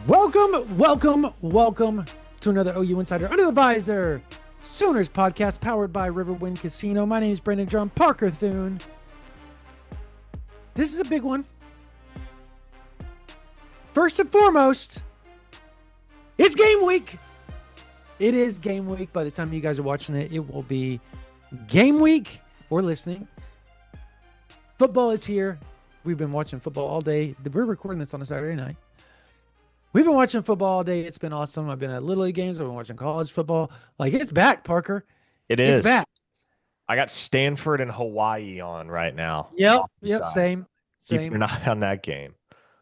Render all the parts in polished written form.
Welcome to another OU Insider Under the Visor Sooners podcast powered by Riverwind Casino. My name is Brandon Drum, Parker Thune. This is a big one. First and foremost, it's game week. It is game week. By the time you guys are watching it, it will be game week or listening. Football is here. We've been watching football all day. We're recording this on a Saturday night. We've been watching football all day. It's been awesome. I've been at Little League games. I've been watching college football. Like, it's back, Parker. It is. It's back. I got Stanford and Hawaii on right now. Yep, same. Keep an eye on that game.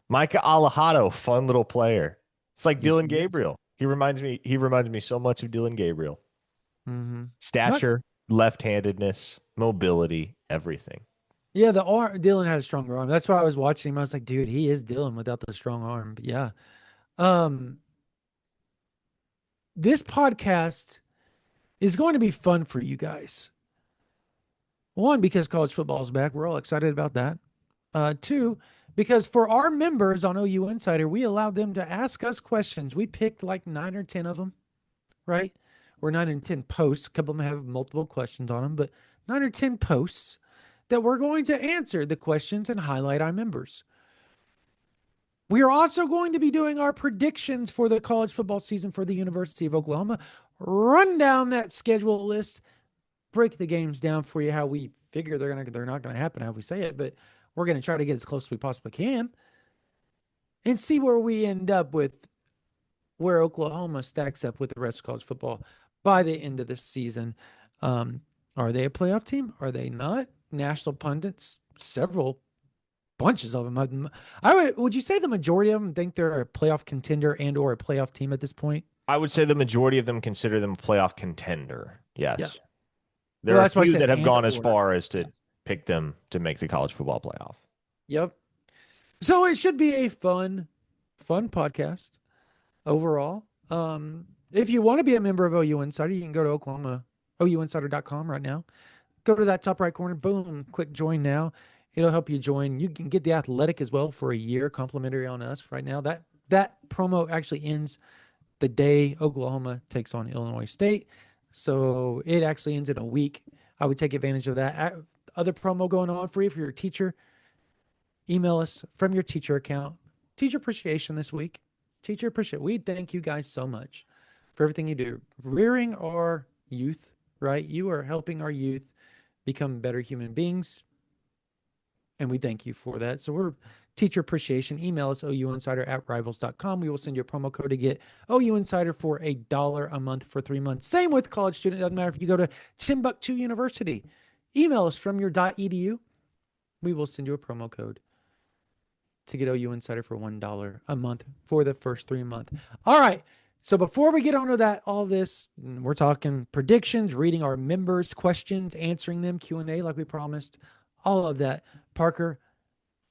Micah Alejado, fun little player. It's like Dylan Gabriel. He reminds me so much of Dylan Gabriel. Mm-hmm. Stature, left-handedness, mobility, everything. Yeah, Dylan had a strong arm. That's why I was watching him. I was like, dude, he is Dylan without the strong arm. But yeah. This podcast is going to be fun for you guys. One, because college football is back. We're all excited about that. Two, because for our members on OU Insider, we allowed them to ask us questions. We picked like 9 or 10 of them, right? Or 9 and 10 posts. A couple of them have multiple questions on them, but 9 or 10 posts that we're going to answer the questions and highlight our members. We are also going to be doing our predictions for the college football season for the University of Oklahoma. Run down that schedule list, break the games down for you how we figure they're not going to happen how we say it, but we're going to try to get as close as we possibly can and see where we end up with where Oklahoma stacks up with the rest of college football by the end of the season. Are they a playoff team? Are they not? National pundits, bunches of them. Would you say the majority of them think they're a playoff contender and or a playoff team at this point? I would say the majority of them consider them a playoff contender. Yes. Yeah. There are a few that have gone as far as to pick them to make the college football playoff. Yep. So it should be a fun podcast overall. If you want to be a member of OU Insider, you can go to OUinsider.com right now. Go to that top right corner, boom, click join now. It'll help you join. You can get the Athletic as well for a year, complimentary on us right now. That promo actually ends the day Oklahoma takes on Illinois State. So it actually ends in a week. I would take advantage of that. Other promo going on for you if you're a teacher. Email us from your teacher account. Teacher appreciation this week. Teacher appreciation. We thank you guys so much for everything you do. Rearing our youth, right? You are helping our youth become better human beings. And we thank you for that. So we're teacher appreciation. Email us ouinsider@rivals.com. We will send you a promo code to get OU Insider for $1 a month for 3 months. Same with college student. Doesn't matter if you go to Timbuktu University. Email us from your .edu. We will send you a promo code to get OU Insider for $1 a month for the first 3 months. All right. So before we get on to all this, we're talking predictions, reading our members' questions, answering them, Q&A like we promised, all of that. Parker,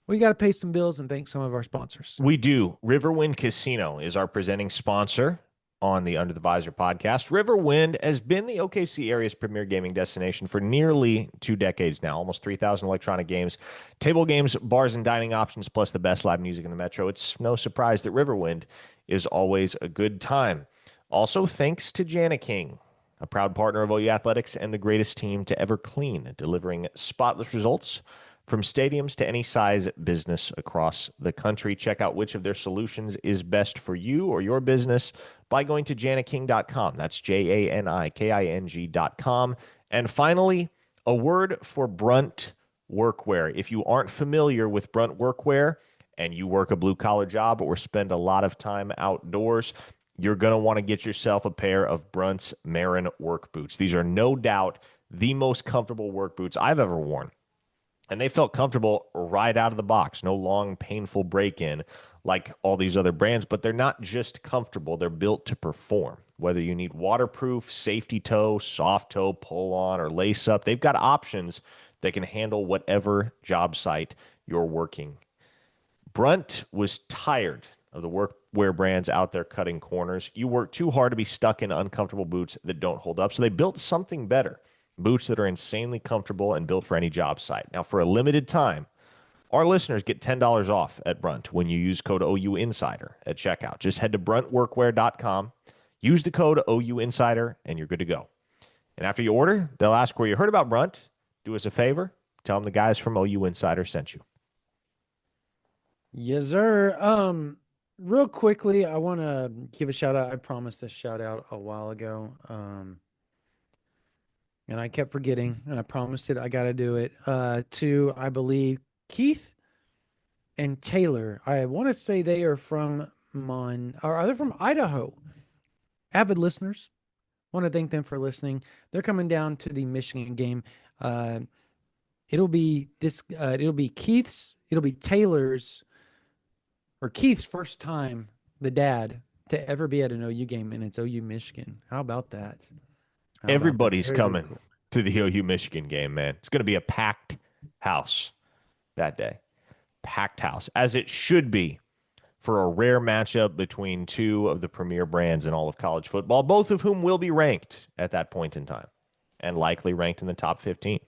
we got to pay some bills and thank some of our sponsors. We do. Riverwind Casino is our presenting sponsor on the Under the Visor podcast. Riverwind has been the OKC area's premier gaming destination for nearly 2 decades now, almost 3,000 electronic games, table games, bars, and dining options, plus the best live music in the metro. It's no surprise that Riverwind is always a good time. Also, thanks to Jana King, a proud partner of OU Athletics and the greatest team to ever clean, delivering spotless results from stadiums to any size business across the country. Check out which of their solutions is best for you or your business by going to janaking.com. That's JANIKING.com. And finally, a word for Brunt Workwear. If you aren't familiar with Brunt Workwear and you work a blue-collar job or spend a lot of time outdoors, you're going to want to get yourself a pair of Brunt's Marin work boots. These are no doubt the most comfortable work boots I've ever worn. And they felt comfortable right out of the box. No long, painful break-in like all these other brands. But they're not just comfortable. They're built to perform. Whether you need waterproof, safety toe, soft toe, pull-on, or lace-up, they've got options that can handle whatever job site you're working. Brunt was tired of the workwear brands out there cutting corners. You work too hard to be stuck in uncomfortable boots that don't hold up. So they built something better. Boots that are insanely comfortable and built for any job site. Now, for a limited time, Our listeners get $10 off at Brunt when you use code OU Insider at checkout. Just head to bruntworkwear.com, use the code OU Insider, and you're good to go. And after you order, they'll ask where you heard about Brunt. Do us a favor, tell them the guys from OU Insider sent you. Yes, sir. Real quickly, I want to give a shout out. I promised a shout out a while ago. And I kept forgetting, and I promised it. I got to do it. To, I believe, Keith and Taylor. I want to say they are from or are they from Idaho? Avid listeners. Want to thank them for listening. They're coming down to the Michigan game. Uh, it'll be this. It'll be Keith's. It'll be Taylor's or Keith's first time, the dad, to ever be at an OU game, and it's OU Michigan. How about that? How about that? Everybody's Very, very coming cool. to the OU Michigan game, man. It's going to be a packed house that day. Packed house, as it should be for a rare matchup between two of the premier brands in all of college football, both of whom will be ranked at that point in time and likely ranked in the top 15.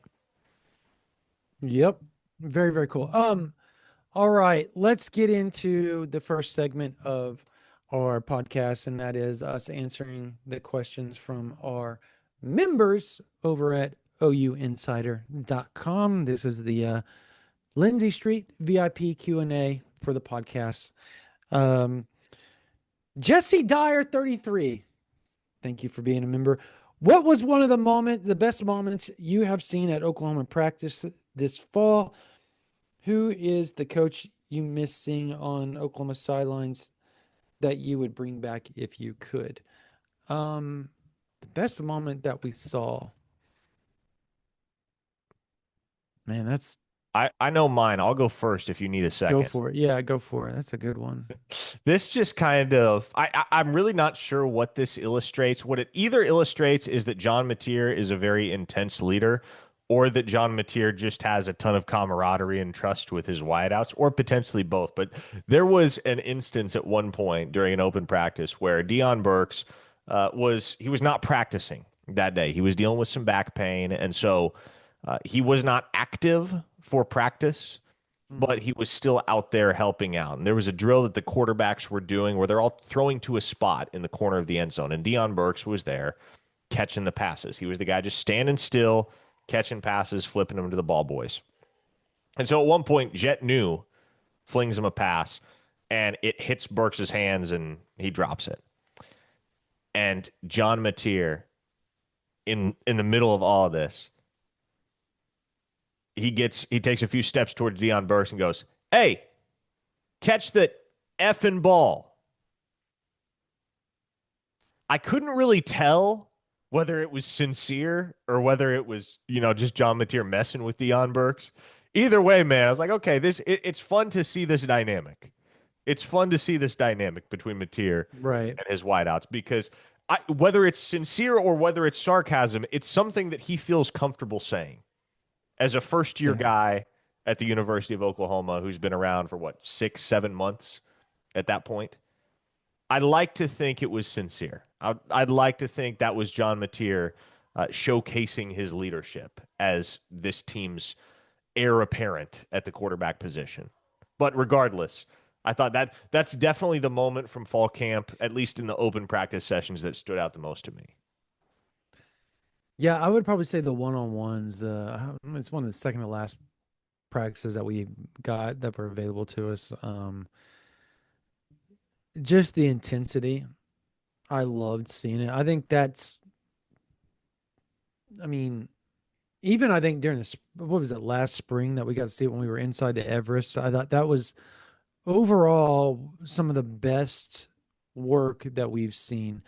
Yep. Very, very cool. All right, let's get into the first segment of our podcast, and that is us answering the questions from our members over at ouinsider.com. This is the Lindsay Street VIP Q&A for the podcast. Jesse Dyer 33. Thank you for being a member. What was one of the best moments you have seen at Oklahoma practice this fall? Who is the coach you miss seeing on Oklahoma sidelines that you would bring back if you could? The best moment that we saw. Man, that's I know mine. I'll go first if you need a go second. for it. Yeah, go for it. That's a good one. This just kind of I'm really not sure what this illustrates. What it either illustrates is that John Mateer is a very intense leader, or that John Mateer just has a ton of camaraderie and trust with his wideouts, or potentially both. But there was an instance at one point during an open practice where Deion Burks was not practicing that day. He was dealing with some back pain, and so he was not active for practice, but Mhm. he was still out there helping out. And there was a drill that the quarterbacks were doing where they're all throwing to a spot in the corner of the end zone. And Deion Burks was there catching the passes. He was the guy just standing still, catching passes, flipping them to the ball boys. And so at one point, Jet New flings him a pass, and it hits Burks' hands, and he drops it. And John Mateer, in the middle of all of this, he takes a few steps towards Deion Burks and goes, "Hey, catch the effing ball." I couldn't really tell whether it was sincere or whether it was, just John Mateer messing with Deion Burks. Either way, man, I was like, okay, it's fun to see this dynamic. It's fun to see this dynamic between Mateer Right. and his wideouts because whether it's sincere or whether it's sarcasm, it's something that he feels comfortable saying as a first year Yeah. guy at the University of Oklahoma who's been around for what, 6, 7 months at that point. I'd like to think it was sincere. I'd like to think that was John Mateer showcasing his leadership as this team's heir apparent at the quarterback position. But regardless, I thought that's definitely the moment from fall camp, at least in the open practice sessions, that stood out the most to me. Yeah, I would probably say the one-on-ones, it's one of the second to last practices that we got that were available to us. Just the intensity. I loved seeing it. I think I mean, even I think during what was it, last spring that we got to see it when we were inside the Everest. I thought that was overall some of the best work that we've seen.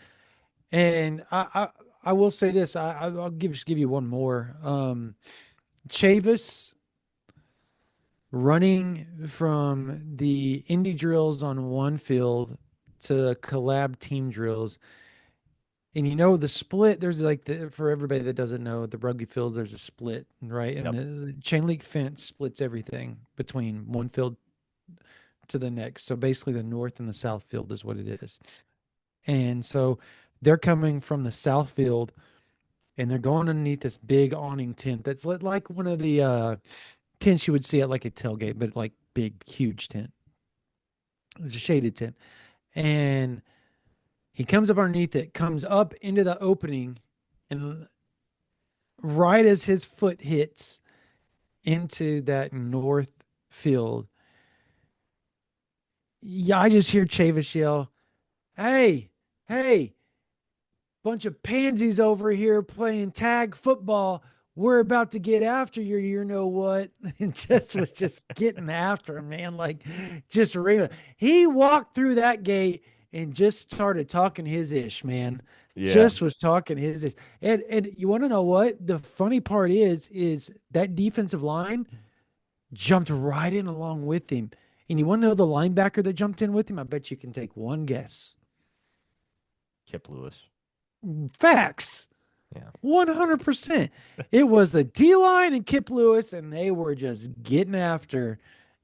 And I will say this. I'll just give you one more. Chavis running from the indie drills on one field to collab team drills. And the split, there's like for everybody that doesn't know, the rugby field, there's a split, right? And Yep. the chain link fence splits everything between one field to the next. So basically the north and the south field is what it is. And so they're coming from the south field and they're going underneath this big awning tent that's like one of the tents you would see at like a tailgate, but like big, huge tent. It's a shaded tent. And he comes up underneath it, comes up into the opening, and right as his foot hits into that north field, yeah, I just hear Chavis yell, "Hey, hey, bunch of pansies over here playing tag football. We're about to get after you know what?" And just was just getting after him, man. Like just ringing. He walked through that gate and just started talking his ish, man. Yeah. Just was talking his ish. And you want to know what? The funny part is that defensive line jumped right in along with him. And you want to know the linebacker that jumped in with him? I bet you can take one guess. Kip Lewis. Facts. Yeah. 100%. It was a D line and Kip Lewis, and they were just getting after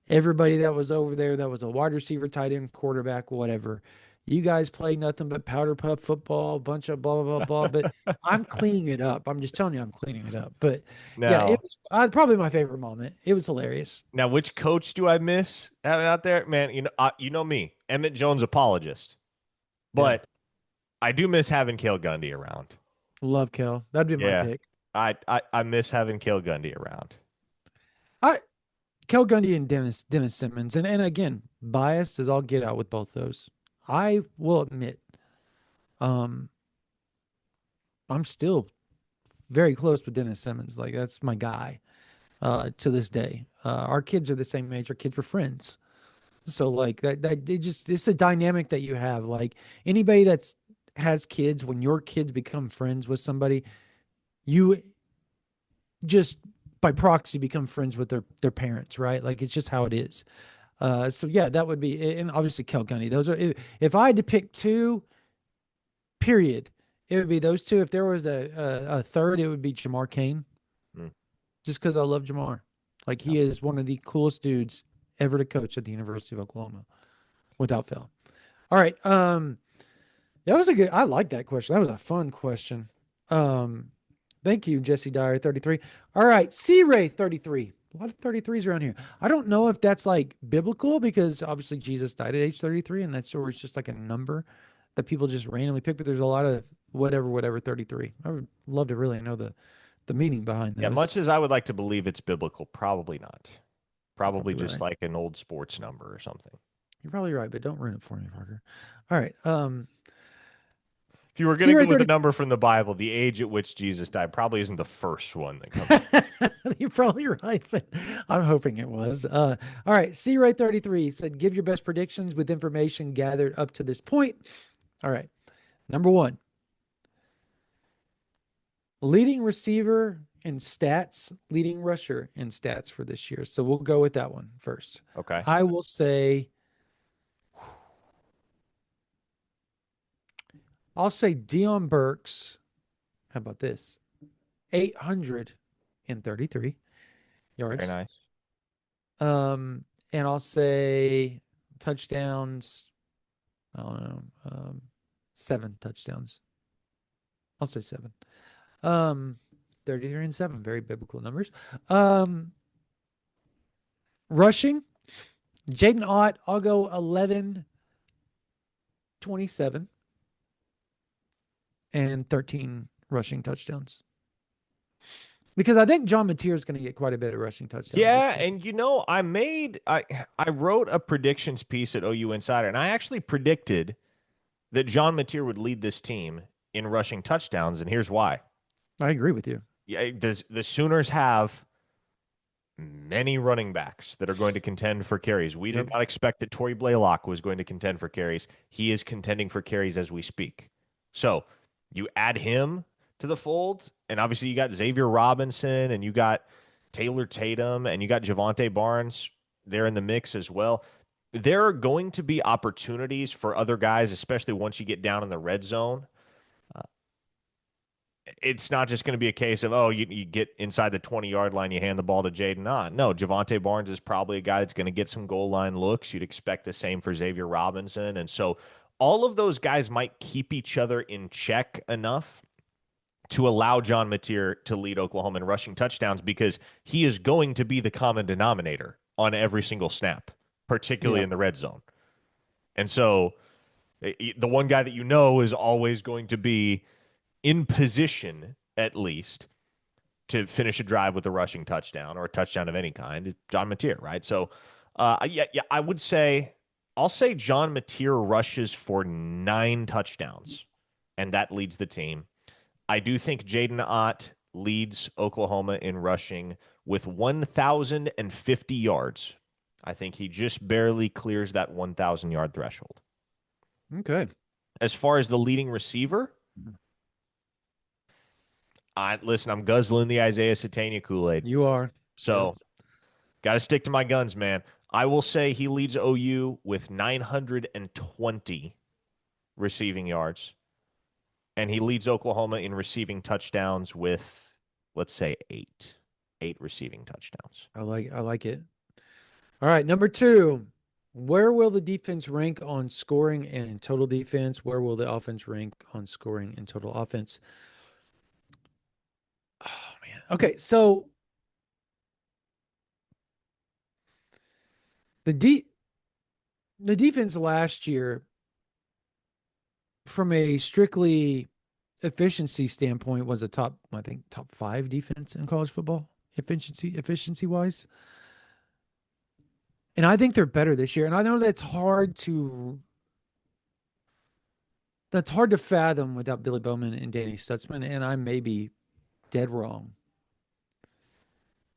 everybody that was over there that was a wide receiver, tight end, quarterback, whatever. You guys play nothing but powder puff football, bunch of blah, blah, blah, blah. But I'm cleaning it up. I'm just telling you, I'm cleaning it up. But yeah, it Now, was probably my favorite moment. It was hilarious. now, which coach do I miss having out there? Man, you know me, Emmett Jones apologist, Yeah. but I do miss having Cale Gundy around. Love Kel. That'd be my Yeah, pick. I miss having Cale Gundy around. I Kel Gundy and Dennis Simmons. And again, biased as I'll get out with both those. I will admit, um, I'm still very close with Dennis Simmons. Like that's my guy to this day. Our kids are the same age. Our kids were friends. So like that it's a dynamic that you have. Like anybody that's has kids, when your kids become friends with somebody, you just by proxy become friends with their parents, right? Like it's just how it is. So yeah, that would be, and obviously Kel Gunny. Those are if I had to pick two, period, it would be those two. If there was a third, it would be Jamar Kane, Mm, just because I love Jamar. Like yeah. he is one of the coolest dudes ever to coach at the University of Oklahoma, without fail. All right, that was a good. I like that question. That was a fun question. Um, Thank you, Jesse Dyer, 33. All right, C Ray, 33. A lot of 33s around here. I don't know if that's like biblical because obviously Jesus died at age 33, and that's or it's just like a number that people just randomly pick. But there's a lot of whatever 33. I would love to really know the meaning behind Yeah, those. much as I would like to believe it's biblical, probably not. You're Probably probably just right. like an old sports number or something. You're probably right, but don't ruin it for me, Parker. All right. If you were going C to go Ray with a 30. number from the Bible, the age at which Jesus died probably isn't the first one that comes to mind. You're probably right, but I'm hoping it was. All right, C Ray 33 said, give your best predictions with information gathered up to this point. All right, number one, leading receiver in stats, leading rusher in stats for this year. So we'll go with that one first. Okay. I will say, I'll say Dion Burks. How about this? 833 Very yards. nice. Um, and I'll say touchdowns. I don't know. 7 touchdowns. I'll say seven. Um, 33 and 7, very biblical numbers. Um, Rushing, Jaden Ott, I'll go 11-27 and 13 rushing touchdowns. Because I think John Mateer is going to get quite a bit of rushing touchdowns Yeah, this year. and I wrote a predictions piece at OU Insider, and I actually predicted that John Mateer would lead this team in rushing touchdowns, and here's why. I agree with you. Yeah, the Sooners have many running backs that are going to contend for carries. We did Yep. not expect that Torrey Blaylock was going to contend for carries. He is contending for carries as we speak. So you add him to the fold, and obviously you got Xavier Robinson and you got Taylor Tatum and you got Javante Barnes there in the mix as well. There are going to be opportunities for other guys, especially once you get down in the red zone. It's not just going to be a case of, oh, you get inside the 20-yard line, you hand the ball to Jaden Ott. No, Javante Barnes is probably a guy that's going to get some goal line looks. You'd expect the same for Xavier Robinson. And so all of those guys might keep each other in check enough to allow John Mateer to lead Oklahoma in rushing touchdowns because he is going to be the common denominator on every single snap, particularly Yeah. in the red zone. And so the one guy that you know is always going to be in position, at least, to finish a drive with a rushing touchdown or a touchdown of any kind, is John Mateer, right? So, yeah, I would say I'll say John Mateer rushes for 9 touchdowns, and that leads the team. I do think Jaden Ott leads Oklahoma in rushing with 1,050 yards. I think he just barely clears that 1,000-yard threshold. Okay. As far as the leading receiver, listen, I'm guzzling the Isaiah Satania Kool-Aid. You are. Yep. So got to stick to my guns, man. I will say he leads OU with 920 receiving yards, and he leads Oklahoma in receiving touchdowns with, let's say, eight receiving touchdowns. I like it. All right, number 2. Where will the defense rank on scoring and in total defense? Where will the offense rank on scoring and total offense? Oh man. Okay, so the de the defense last year, from a strictly efficiency standpoint, was a top, I think, top 5 defense in college football, efficiency wise. And I think they're better this year. And I know that's hard to fathom without Billy Bowman and Danny Stutzman, and I may be dead wrong.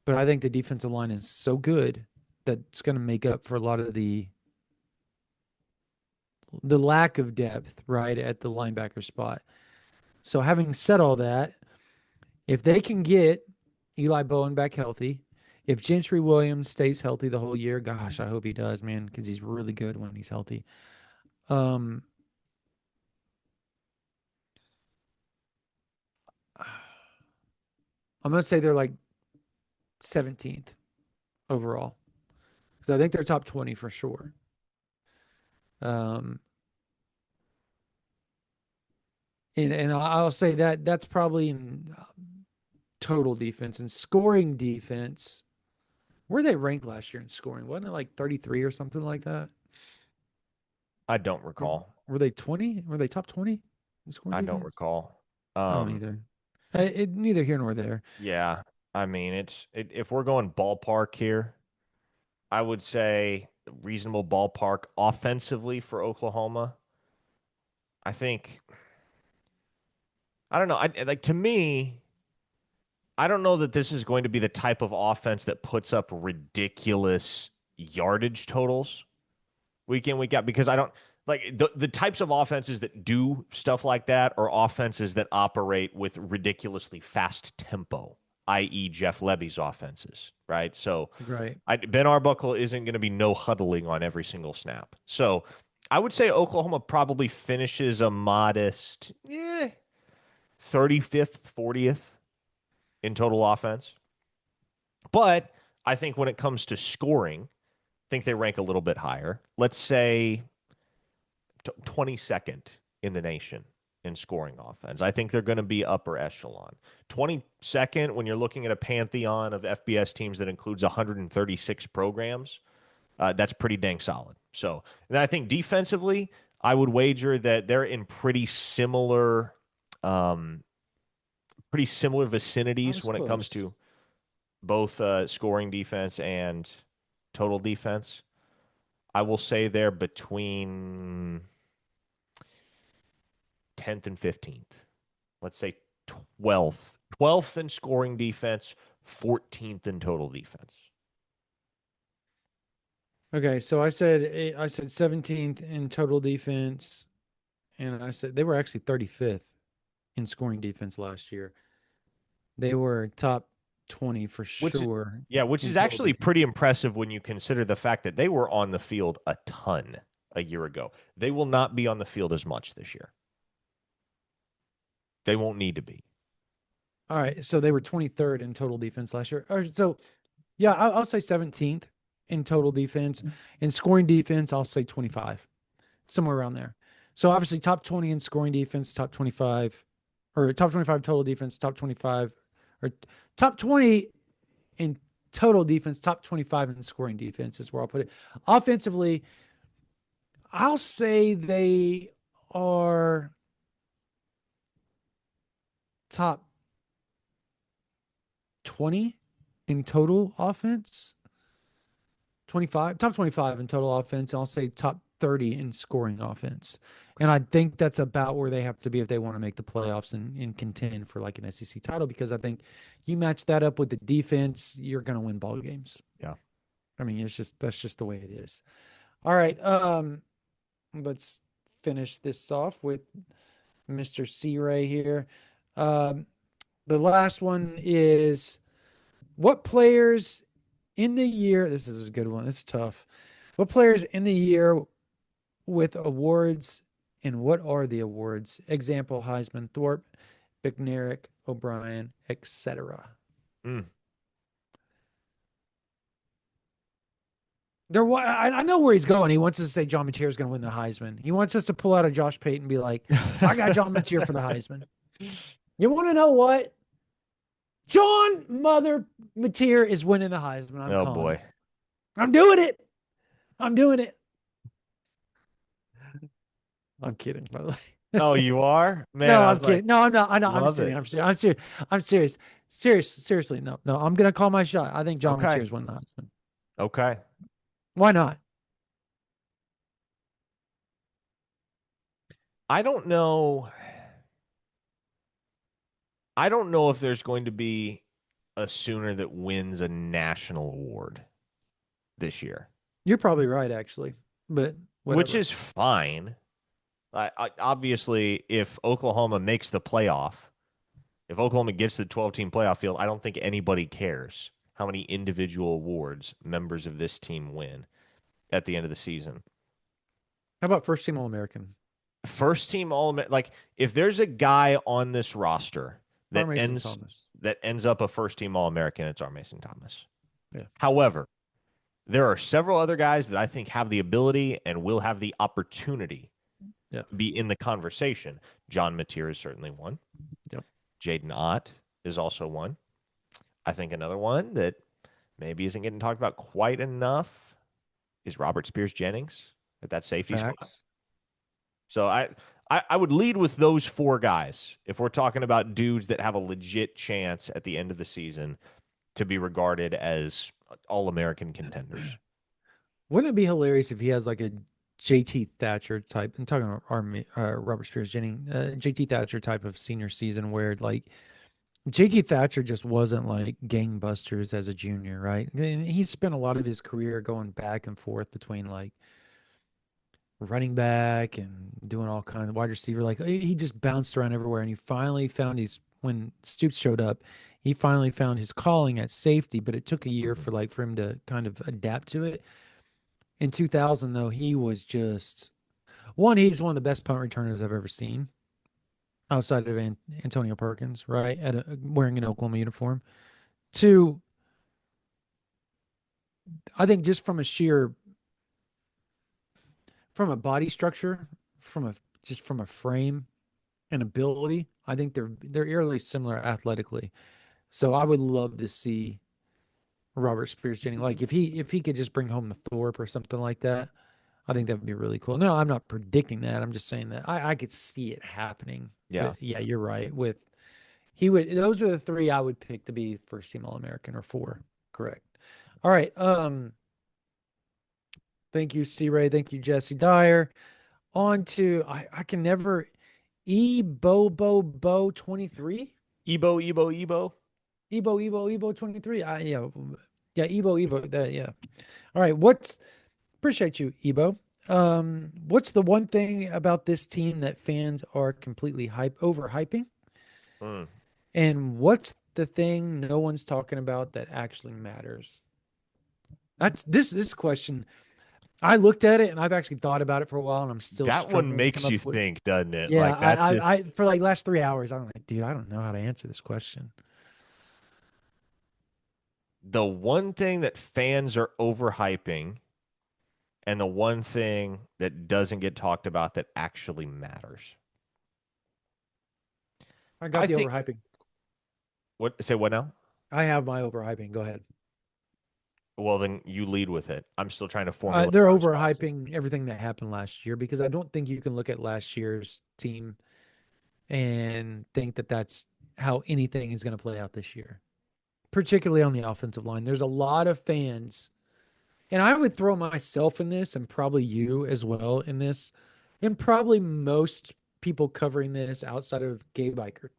But I think the defensive line is so good that it's going to make up for a lot of the lack of depth, right, at the linebacker spot. So having said all that, if they can get Eli Bowen back healthy, if Gentry Williams stays healthy the whole year, gosh, I hope he does, man, because he's really good when he's healthy. Um, I'm gonna say they're like 17th overall because I think they're top 20 for sure. Um, and I'll say that's probably in total defense and scoring defense. Where they ranked last year in scoring? Wasn't it like 33 or something like that? I don't Were, recall. were they 20? Were they top 20 in scoring I don't defense? recall. I don't either. Neither here nor there. Yeah. I mean, if we're going ballpark here, I would say reasonable ballpark offensively for Oklahoma. I think I don't know. Like to me, I don't know that this is going to be the type of offense that puts up ridiculous yardage totals week in, week out because I don't like the types of offenses that do stuff like that are offenses that operate with ridiculously fast tempo, i.e. Jeff Levy's offenses, right? So Right. Ben Arbuckle isn't going to be no huddling on every single snap. So I would say Oklahoma probably finishes a modest 35th, 40th in total offense. But I think when it comes to scoring, I think they rank a little bit higher. Let's say 22nd in the nation in scoring offense. I think they're going to be upper echelon. 22nd when you're looking at a pantheon of FBS teams that includes 136 programs. That's pretty dang solid. So, and I think defensively, I would wager that they're in pretty similar I vicinities was when it comes close. to both scoring defense and total defense. I will say they're between 10th and 15th. Let's say 12th. 12th in scoring defense, 14th in total defense. Okay, so I said 17th in total defense, and I said they were actually 35th in scoring defense last year. They were top 20 for Which is sure yeah, which in is total actually defense. pretty impressive when you consider the fact that they were on the field a ton a year ago. They will not be on the field as much this year. They won't need to be. All right, so they were 23rd in total defense last year. All right, so yeah, I'll say 17th in total defense. In scoring defense, I'll say 25, somewhere around there. So obviously top 20 in scoring defense, top 25 or top 25 total defense, top 25, or top 20 in total defense, top 25 in scoring defense is where I'll put it. Offensively, I'll say they are top 20 in total offense, 25, top 25 in total offense. I'll say top 30 in scoring offense. And I think that's about where they have to be if they want to make the playoffs and contend for like an SEC title, because I think you match that up with the defense, you're going to win ball games. Yeah. I mean, that's just the way it is. All right. Let's finish this off with Mr. C Ray here. Um, the last one is what players in the year, this is a good one. It's tough. What players in the year with awards, and what are the awards? Example: Heisman, Thorpe, Bicknerick, O'Brien, etc. Mm. I know where he's going. He wants us to say John Mateer is going to win the Heisman. He wants us to pull out a Josh Payton and be like, I got John Mateer for the Heisman. You want to know what? John Mother Mateer is winning the Heisman. I'm Oh calling boy. it. I'm doing it. I'm doing it. I'm kidding, by the way. Oh, you are? Man, No, I I'm was like, kidding. No, I'm not. I know. I'm love kidding. it. I'm serious. I'm serious. I'm serious. Seriously. No, no. I'm gonna call my shot. I think John Okay. Mateer's winning the Heisman. Okay. Why not? I don't know. I don't know if there's going to be a Sooner that wins a national award this year, You're probably right, actually. But which whatever. is fine. Obviously, if Oklahoma makes the playoff, if Oklahoma gets to the 12-team playoff field, I don't think anybody cares how many individual awards members of this team win at the end of the season. How about first team All American? First team all like if there's a guy on this roster R. that Mason ends Thomas. that ends up a first team All American, it's our Mason Thomas. Yeah. However, there are several other guys that I think have the ability and will have the opportunity Yeah. to be in the conversation. John Mateer is certainly one. Yep. Jaden Ott is also one. I think another one that maybe isn't getting talked about quite enough is Robert Spears Jennings at that safety spot. Facts. So I would lead with those four guys if we're talking about dudes that have a legit chance at the end of the season to be regarded as all-American contenders. Wouldn't it be hilarious if he has like a JT Thatcher type? I'm talking about Robert Spears Jennings, JT Thatcher type of senior season where like JT Thatcher just wasn't like gangbusters as a junior, right? And he spent a lot of his career going back and forth between like running back and doing all kinds of wide receiver. Like he just bounced around everywhere, and he finally found his when Stoops showed up. He finally found his calling at safety, but it took a year Mhm. for him to kind of adapt to it. In 2000, though, he was just one. He's one of the best punt returners I've ever seen, outside of Antonio Perkins, right? Wearing an Oklahoma uniform. Two, I think just from a body structure, from a just from a frame and ability, I think they're eerily similar athletically. So I would love to see Robert Spears Jennings. Like if he could just bring home the Thorpe or something like that, I think that would be really cool. No, I'm not predicting that. I'm just saying that I could see it happening. Yeah. But yeah, you're right. With he would those are the three I would pick to be first team All American, or four. Correct. All right. Thank you, C Ray. Thank you, Jesse Dyer. On to I can never Bo 23. Ebo. Ebo 23. Yeah, Ebo. Yeah. All right. What's appreciate you, Ebo. What's the one thing about this team that fans are completely overhyping? Mm. And what's the thing no one's talking about that actually matters? That's this question. I looked at it and I've actually thought about it for a while, and I'm still That one struggling to come makes up you with. think, doesn't it? Yeah, Like that's just I for like last 3 hours, I'm like, dude, I don't know how to answer this question. the one thing that fans are overhyping and the one thing that doesn't get talked about that actually matters. I got I the think overhyping. what say what now? I have my overhyping. Go ahead. Well, then you lead with it. I'm still trying to formulate They're my responses. overhyping everything that happened last year because I don't think you can look at last year's team and think that that's how anything is going to play out this year, particularly on the offensive line. There's a lot of fans, and I would throw myself in this and probably you as well in this, and probably most people covering this outside of Gabe Eicher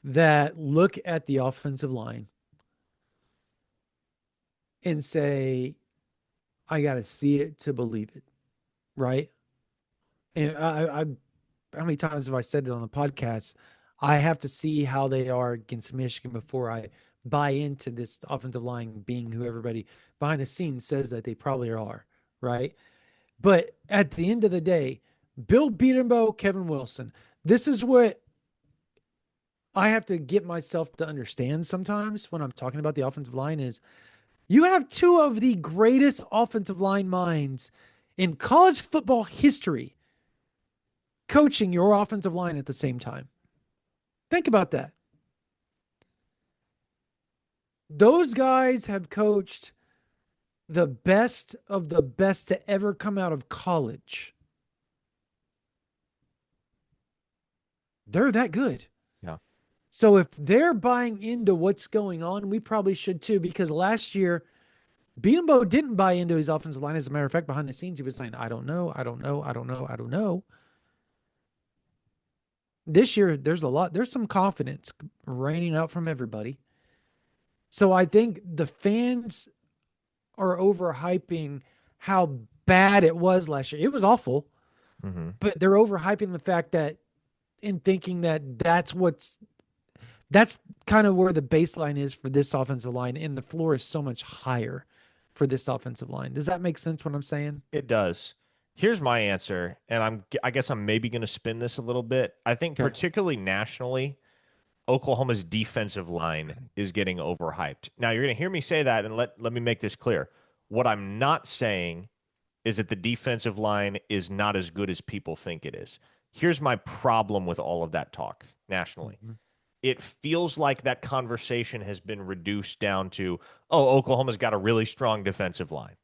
that look at the offensive line and say, I got to see it to believe it, right? And how many times have I said it on the podcast? I have to see how they are against Michigan before I buy into this offensive line being who everybody behind the scenes says that they probably are, right? But at the end of the day, Bill Beatenbow, Kevin Wilson, this is what I have to get myself to understand sometimes when I'm talking about the offensive line is you have two of the greatest offensive line minds in college football history coaching your offensive line at the same time. Think about that. Those guys have coached the best of the best to ever come out of college. They're that good. Yeah. So if they're buying into what's going on, we probably should too, because last year, Biombo didn't buy into his offensive line. As a matter of fact, behind the scenes, he was saying, I don't know, I don't know, I don't know, I don't know. This year, there's some confidence raining out from everybody. So I think the fans are overhyping how bad it was last year. It was awful, Mm-hmm. but they're overhyping the fact that in thinking that that's kind of where the baseline is for this offensive line, and the floor is so much higher for this offensive line. Does that make sense what I'm saying? It does. Here's my answer, and I guess I'm maybe going to spin this a little bit. I think Okay. particularly nationally, Oklahoma's defensive line is getting overhyped. Now you're going to hear me say that, and let me make this clear. What I'm not saying is that the defensive line is not as good as people think it is. Here's my problem with all of that talk nationally. Mhm. It feels like that conversation has been reduced down to, oh, Oklahoma's got a really strong defensive line.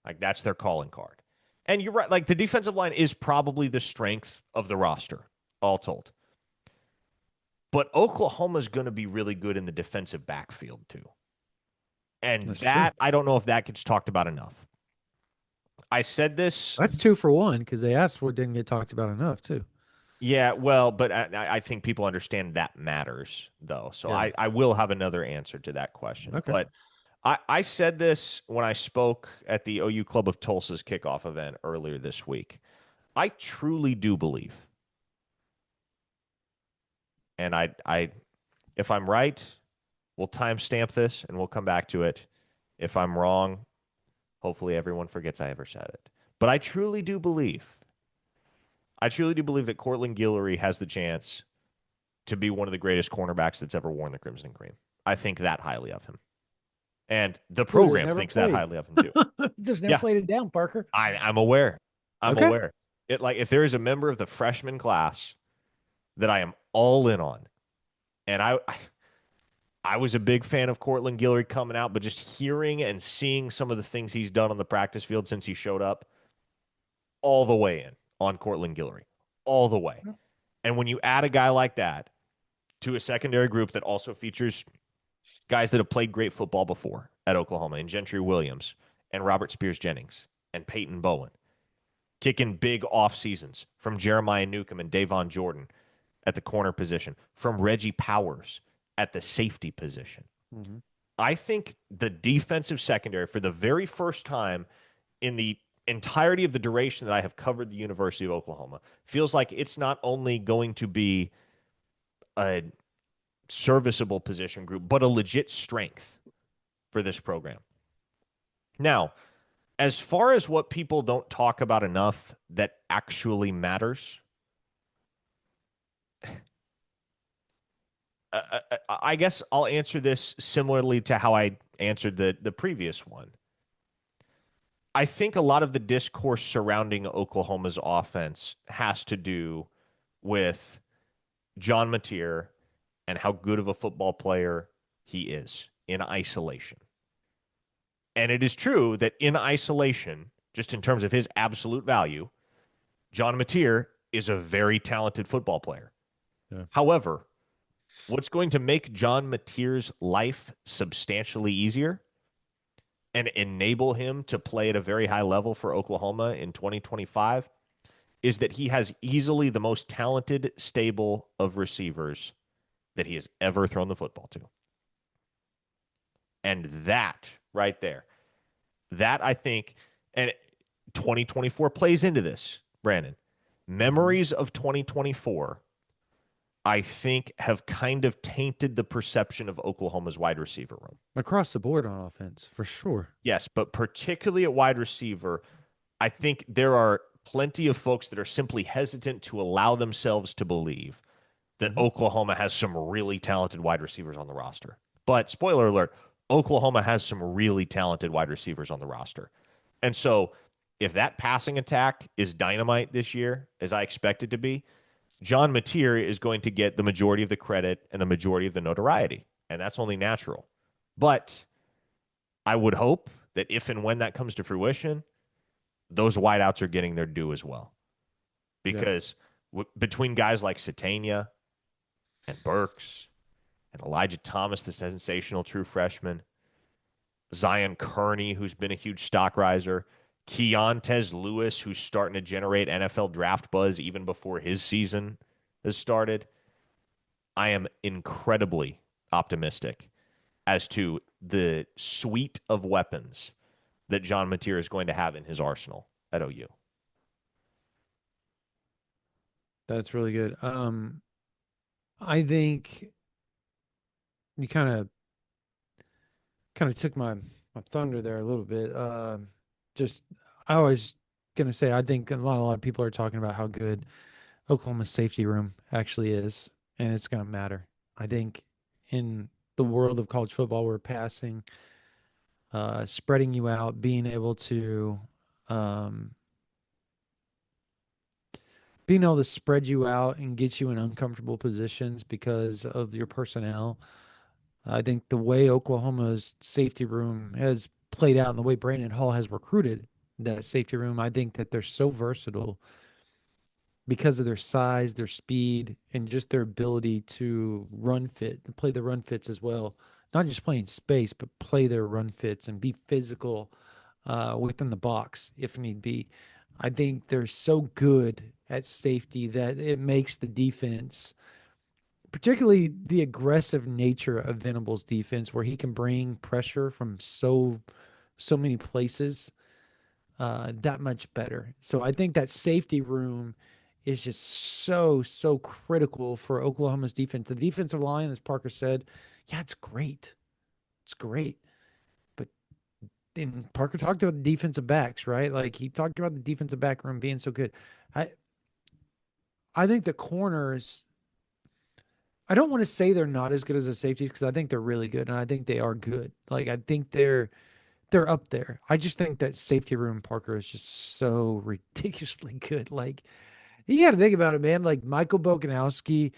Like that's their calling card. And you're right, like the defensive line is probably the strength of the roster, all told. But Oklahoma's going to be really good in the defensive backfield too. And That's true. that, I don't know if that gets talked about enough. I said this, That's two for one because they asked what didn't get talked about enough too. yeah, well, but I think people understand that matters though. So Yeah. I will have another answer to that question. Okay. But I said this when I spoke at the OU Club of Tulsa's kickoff event earlier this week. I truly do believe, and if I'm right, we'll timestamp this and we'll come back to it. If I'm wrong, hopefully everyone forgets I ever said it. But I truly do believe that Cortland Guillory has the chance to be one of the greatest cornerbacks that's ever worn the crimson and cream. I think that highly of him. And the Who just program never thinks that played? highly of him too. Just never Yeah, played it down, Parker. I'm aware. I'm Okay. aware. It like if there is a member of the freshman class that I am all in on, and I was a big fan of Cortland Guillory coming out, but just hearing and seeing some of the things he's done on the practice field since he showed up, all the way in on Cortland Guillory, all the way. And when you add a guy like that to a secondary group that also features guys that have played great football before at Oklahoma, and Gentry Williams and Robert Spears Jennings and Peyton Bowen, kicking big off seasons from Jeremiah Newcomb and Davon Jordan at the corner position, from Reggie Powers at the safety position. Mhm. I think the defensive secondary, for the very first time in the entirety of the duration that I have covered the University of Oklahoma, feels like it's not only going to be a serviceable position group, but a legit strength for this program. Now, as far as what people don't talk about enough that actually matters, I guess I'll answer this similarly to how I answered the previous one. I think a lot of the discourse surrounding Oklahoma's offense has to do with John Mateer and how good of a football player he is in isolation. And it is true that in isolation, just in terms of his absolute value, John Mateer is a very talented football player. Yeah. However, what's going to make John Mateer's life substantially easier and enable him to play at a very high level for Oklahoma in 2025 is that he has easily the most talented stable of receivers that he has ever thrown the football to. And that right there, that I think, and 2024 plays into this, Brandon. Hmm. Memories of 2024, I think, have kind of tainted the perception of Oklahoma's wide receiver room. Across the board on offense, for sure. Yes, but particularly at wide receiver, I think there are plenty of folks that are simply hesitant to allow themselves to believe that Hmm. Oklahoma has some really talented wide receivers on the roster. But spoiler alert, Oklahoma has some really talented wide receivers on the roster. And so if that passing attack is dynamite this year, as I expect it to be, John Mateer is going to get the majority of the credit and the majority of the notoriety. And that's only natural. But I would hope that if and when that comes to fruition, those wideouts are getting their due as well. Yeah. Because between guys like Satania and Burks and Elijah Thomas, the sensational true freshman, Zion Kearney, who's been a huge stock riser, Keontez Lewis, who's starting to generate NFL draft buzz even before his season has started. I am incredibly optimistic as to the suite of weapons that John Mateer is going to have in his arsenal at OU. That's really good. I think you kind of took my thunder there a little bit. Just I was gonna say I think a lot of people are talking about how good Oklahoma's safety room actually is, and it's gonna matter. I think in the world of college football, we're passing, spreading you out, um, being able to spread you out and get you in uncomfortable positions because of your personnel. I think the way Oklahoma's safety room has played out and the way Brandon Hall has recruited that safety room, I think that they're so versatile because of their size, their speed, and just their ability to run fit, and play the run fits as well. Not just play in space, but play their run fits and be physical within the box if need be. I think they're so good at safety that it makes the defense, particularly the aggressive nature of Venables' defense, where he can bring pressure from so many places, that much better. So I think that safety room is just so critical for Oklahoma's defense. The defensive line, as Parker said, yeah, it's great. It's great. But then Parker talked about the defensive backs, right? Like he talked about the defensive back room being so good. I I think the corners, I don't want to say they're not as good as the safeties because I think they're really good and I think they are good. Like I think they're up there. I just think that safety room Parker is just so ridiculously good. Like you got to think about it, man. Like Michael Boganowski,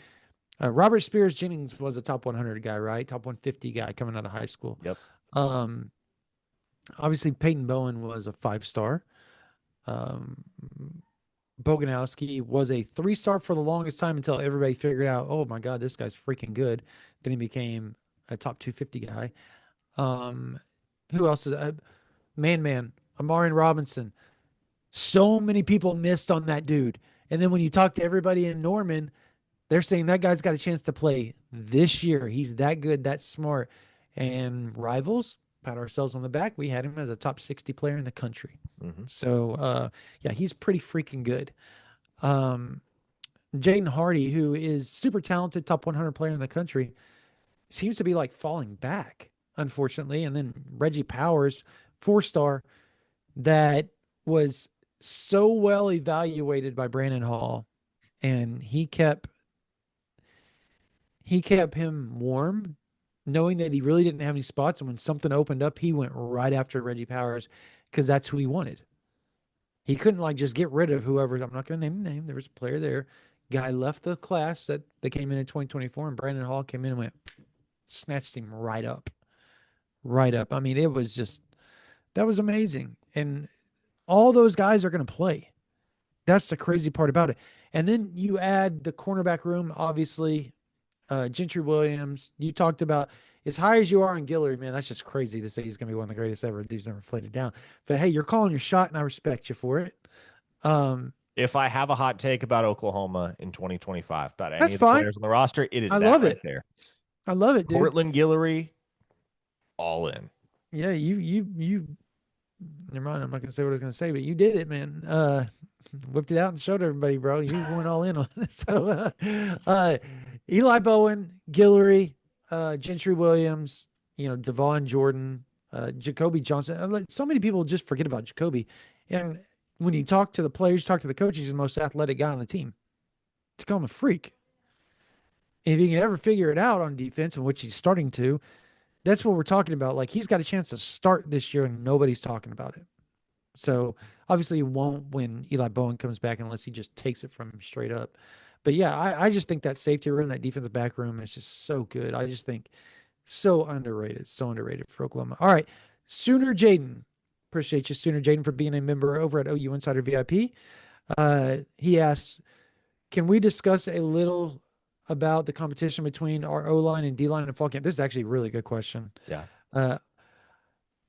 Robert Spears Jennings was a top 100 guy, right? Top 150 guy coming out of high school. Yep. Um, Obviously Peyton Bowen was a 5-star. Um, Boganowski was a 3-star for the longest time until everybody figured out, oh my God, this guy's freaking good. Then he became a top 250 guy. Um, who else is Man, Amarian Robinson. So many people missed on that dude. And then when you talk to everybody in Norman, they're saying that guy's got a chance to play this year. He's that good, that smart. And rivals, pat ourselves on the back. We had him as a top 60 player in the country. Mm-hmm. So, yeah, he's pretty freaking good. Um, Jaden Hardy, who is super talented, top 100 player in the country, seems to be like falling back, unfortunately. And then Reggie Powers, 4-star, that was so well evaluated by Brandon Hall, and he kept him warm, knowing that he really didn't have any spots. And when something opened up, he went right after Reggie Powers because that's who he wanted. He couldn't like just get rid of whoever. I'm not going to name the name. There was a player there, guy left the class that they came in 2024, and Brandon Hall came in and went snatched him right up, right up. I mean, it was just that was amazing, and all those guys are going to play. That's the crazy part about it. And then you add the cornerback room, obviously, Gentry Williams. You talked about as high as you are in Guillory, man. That's just crazy to say he's going to be one of the greatest ever. Dude's never played it down. But hey, you're calling your shot, and I respect you for it. Um, If I have a hot take about Oklahoma in 2025, about any that's of the fine. players on the roster, it is I that love right it. there. I love it, dude. Cortland Guillory, all in. Yeah, you. Never mind. I'm not gonna say what I was gonna say, but you did it, man. Whipped it out and showed everybody, bro. You went all in on it. So, Eli Bowen, Guillory, Gentry Williams, Devon Jordan, Jacoby Johnson. Like, so many people just forget about Jacoby. And when you talk to the players, talk to the coach, he's the most athletic guy on the team. To call him a freak. If he can ever figure it out on defense, in which he's starting to, that's what we're talking about. Like, he's got a chance to start this year, and nobody's talking about it. So obviously, he won't when Eli Bowen comes back unless he just takes it from him straight up. But yeah, I just think that safety room, that defensive back room is just so good. I just think so underrated for Oklahoma. All right, Sooner Jaden. Appreciate you, Sooner Jaden, for being a member over at OU Insider VIP. He asks, can we discuss a little about the competition between our O line and D line in fall camp? This is actually a really good question. Yeah. Uh,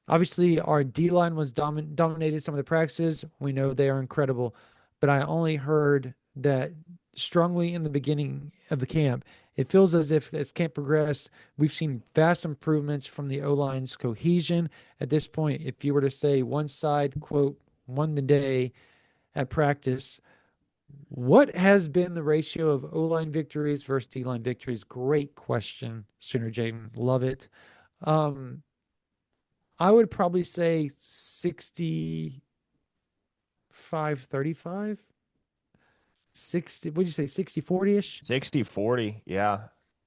Obviously, our D line was dominated some of the practices. We know they are incredible, but I only heard that strongly in the beginning of the camp. It feels as if as camp progressed, we've seen vast improvements from the O line's cohesion. At this point, if you were to say one side, quote, won the day at practice, what has been the ratio of O line victories versus D line victories? Great question, Sooner Jaden. Love it. Um, I would probably say 65-35, 60. What'd you say, 60-40 ish? 60-40. Yeah.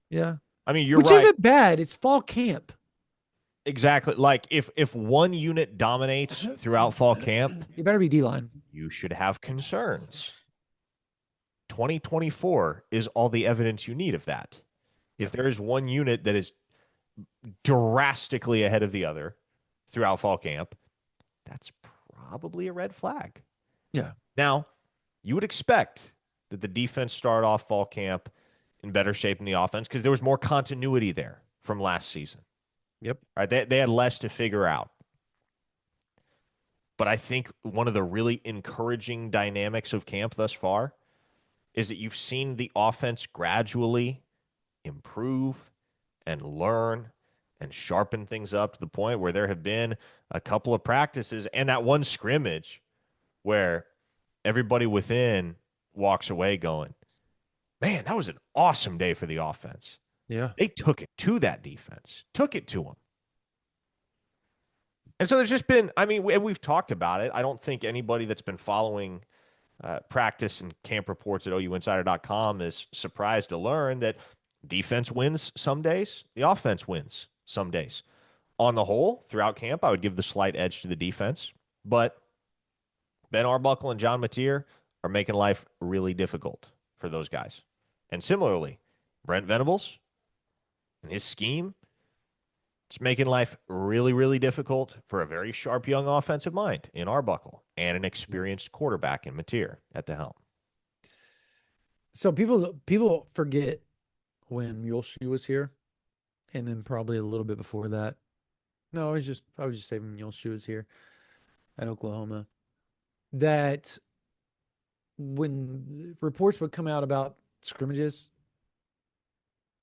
Yeah. I mean, you're Which right. isn't bad. It's fall camp. Exactly. Like if one unit dominates throughout fall camp, You better be D line. you should have concerns. 2024 is all the evidence you need of that. If there is one unit that is drastically ahead of the other throughout fall camp, that's probably a red flag. Yeah. Now, you would expect that the defense start off fall camp in better shape than the offense because there was more continuity there from last season. Yep. Right? They had less to figure out. But I think one of the really encouraging dynamics of camp thus far is that you've seen the offense gradually improve and learn and sharpen things up to the point where there have been a couple of practices and that one scrimmage where everybody within walks away going, man, that was an awesome day for the offense. Yeah. They took it to that defense, took it to them. And so there's just been, I mean, and we've talked about it. I don't think anybody that's been following practice and camp reports at OUinsider.com is surprised to learn that defense wins some days, the offense wins some days. On the whole, throughout camp, I would give the slight edge to the defense. But Ben Arbuckle and John Mateer are making life really difficult for those guys. And similarly, Brent Venables and his scheme, it's making life really, really difficult for a very sharp young offensive mind in Arbuckle and an experienced quarterback in Mateer at the helm. So people forget when Muleshoe was here, and then probably a little bit before that. No, I was just saying Muleshoe was here at Oklahoma. That when reports would come out about scrimmages,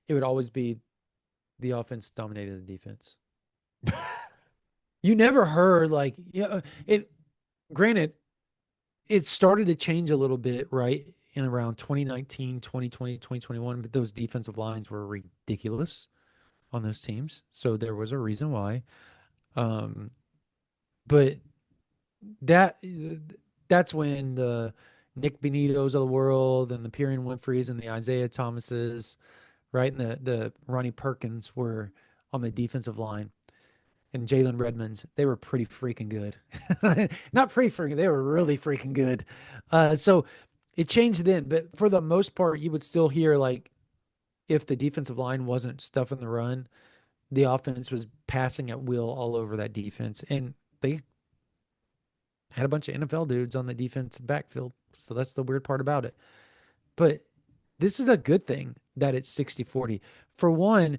it would always be the offense dominated the defense. You never heard like, yeah, it granted it started to change a little bit, right? In around 2019, 2020, 2021, but those defensive lines were ridiculous on those teams. So there was a reason why. Um, but that that's when the Nick Benitos of the world and the Pyrian Winfreys and the Isaiah Thomases, right? And the Ronnie Perkins were on the defensive line. And Jalen Redmonds, they were pretty freaking good. Not pretty freaking, they were really freaking good. So It changed then, but for the most part, you would still hear like if the defensive line wasn't stuffing the run, the offense was passing at will all over that defense, and they had a bunch of NFL dudes on the defensive backfield. So that's the weird part about it. But this is a good thing that it's 60-40. For one,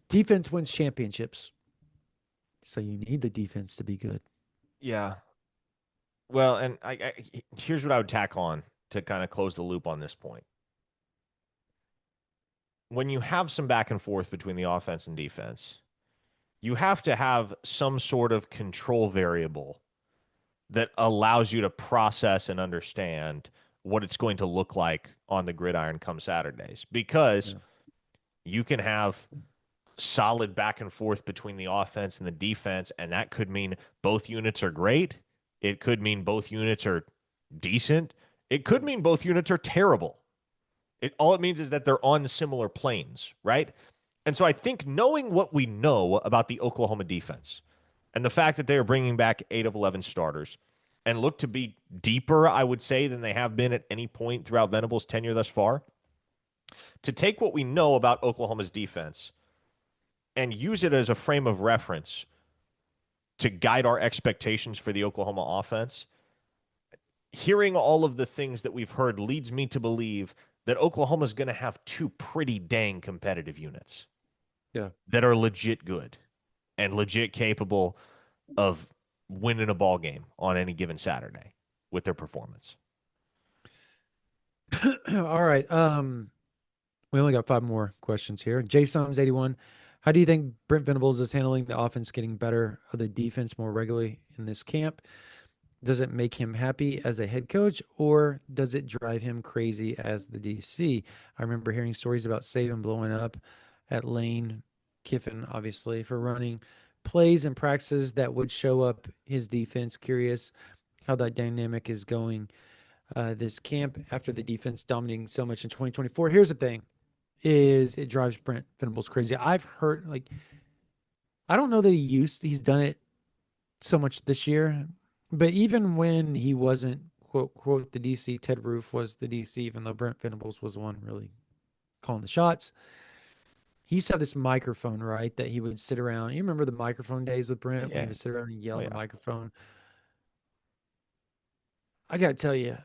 defense wins championships. So you need the defense to be good. Yeah. Well, and here's what I would tack on to kind of close the loop on this point. When you have some back and forth between the offense and defense, you have to have some sort of control variable that allows you to process and understand what it's going to look like on the gridiron come Saturdays. Because Yeah. you can have solid back and forth between the offense and the defense, and that could mean both units are great. It could mean both units are decent. It could mean both units are terrible. All it means is that they're on similar planes, right? And so I think knowing what we know about the Oklahoma defense and the fact that they are bringing back 8 of 11 starters and look to be deeper, I would say, than they have been at any point throughout Venables' tenure thus far, to take what we know about Oklahoma's defense and use it as a frame of reference to guide our expectations for the Oklahoma offense, hearing all of the things that we've heard leads me to believe that Oklahoma's going to have two pretty dang competitive units Yeah. that are legit good and legit capable of winning a ball game on any given Saturday with their performance. All right. We only got five more questions here. Jay Sums 81. How do you think Brent Venables is handling the offense getting better of the defense more regularly in this camp? Does it make him happy as a head coach, or does it drive him crazy as the DC? I remember hearing stories about Saban blowing up at Lane Kiffin, obviously, for running plays and practices that would show up his defense. Curious how that dynamic is going this camp after the defense dominating so much in 2024. Here's the thing: is it drives Brent Venables crazy. I've heard like I don't know that he's done it so much this year, but even when he wasn't quote the DC, Ted Roof was the DC, even though Brent Venables was the one really calling the shots. He used to have this microphone, right? That he would sit around. You remember the microphone days with Brent when he Yeah. would sit around and yell Oh, in the yeah. microphone? I gotta tell you,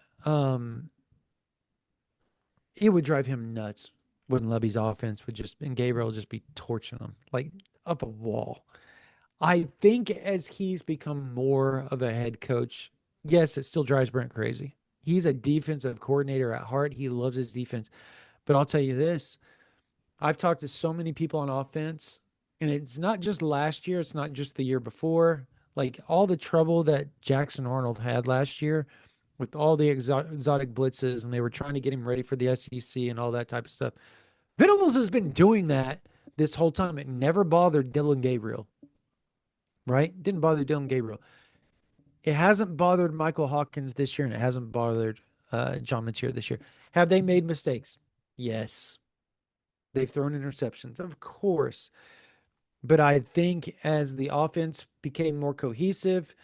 it would drive him nuts when Lebby's offense would just and Gabriel would just be torching him like up a wall. I think as he's become more of a head coach, yes, it still drives Brent crazy. He's a defensive coordinator at heart. He loves his defense. But I'll tell you this, I've talked to so many people on offense, and it's not just last year, it's not just the year before. Like all the trouble that Jackson Arnold had last year with all the exotic blitzes, and they were trying to get him ready for the SEC and all that type of stuff. Venables has been doing that this whole time. It never bothered Dylan Gabriel, right? Didn't bother Dylan Gabriel. It hasn't bothered Michael Hawkins this year, and it hasn't bothered John Mateer this year. Have they made mistakes? Yes. They've thrown interceptions, of course. But I think as the offense became more cohesive,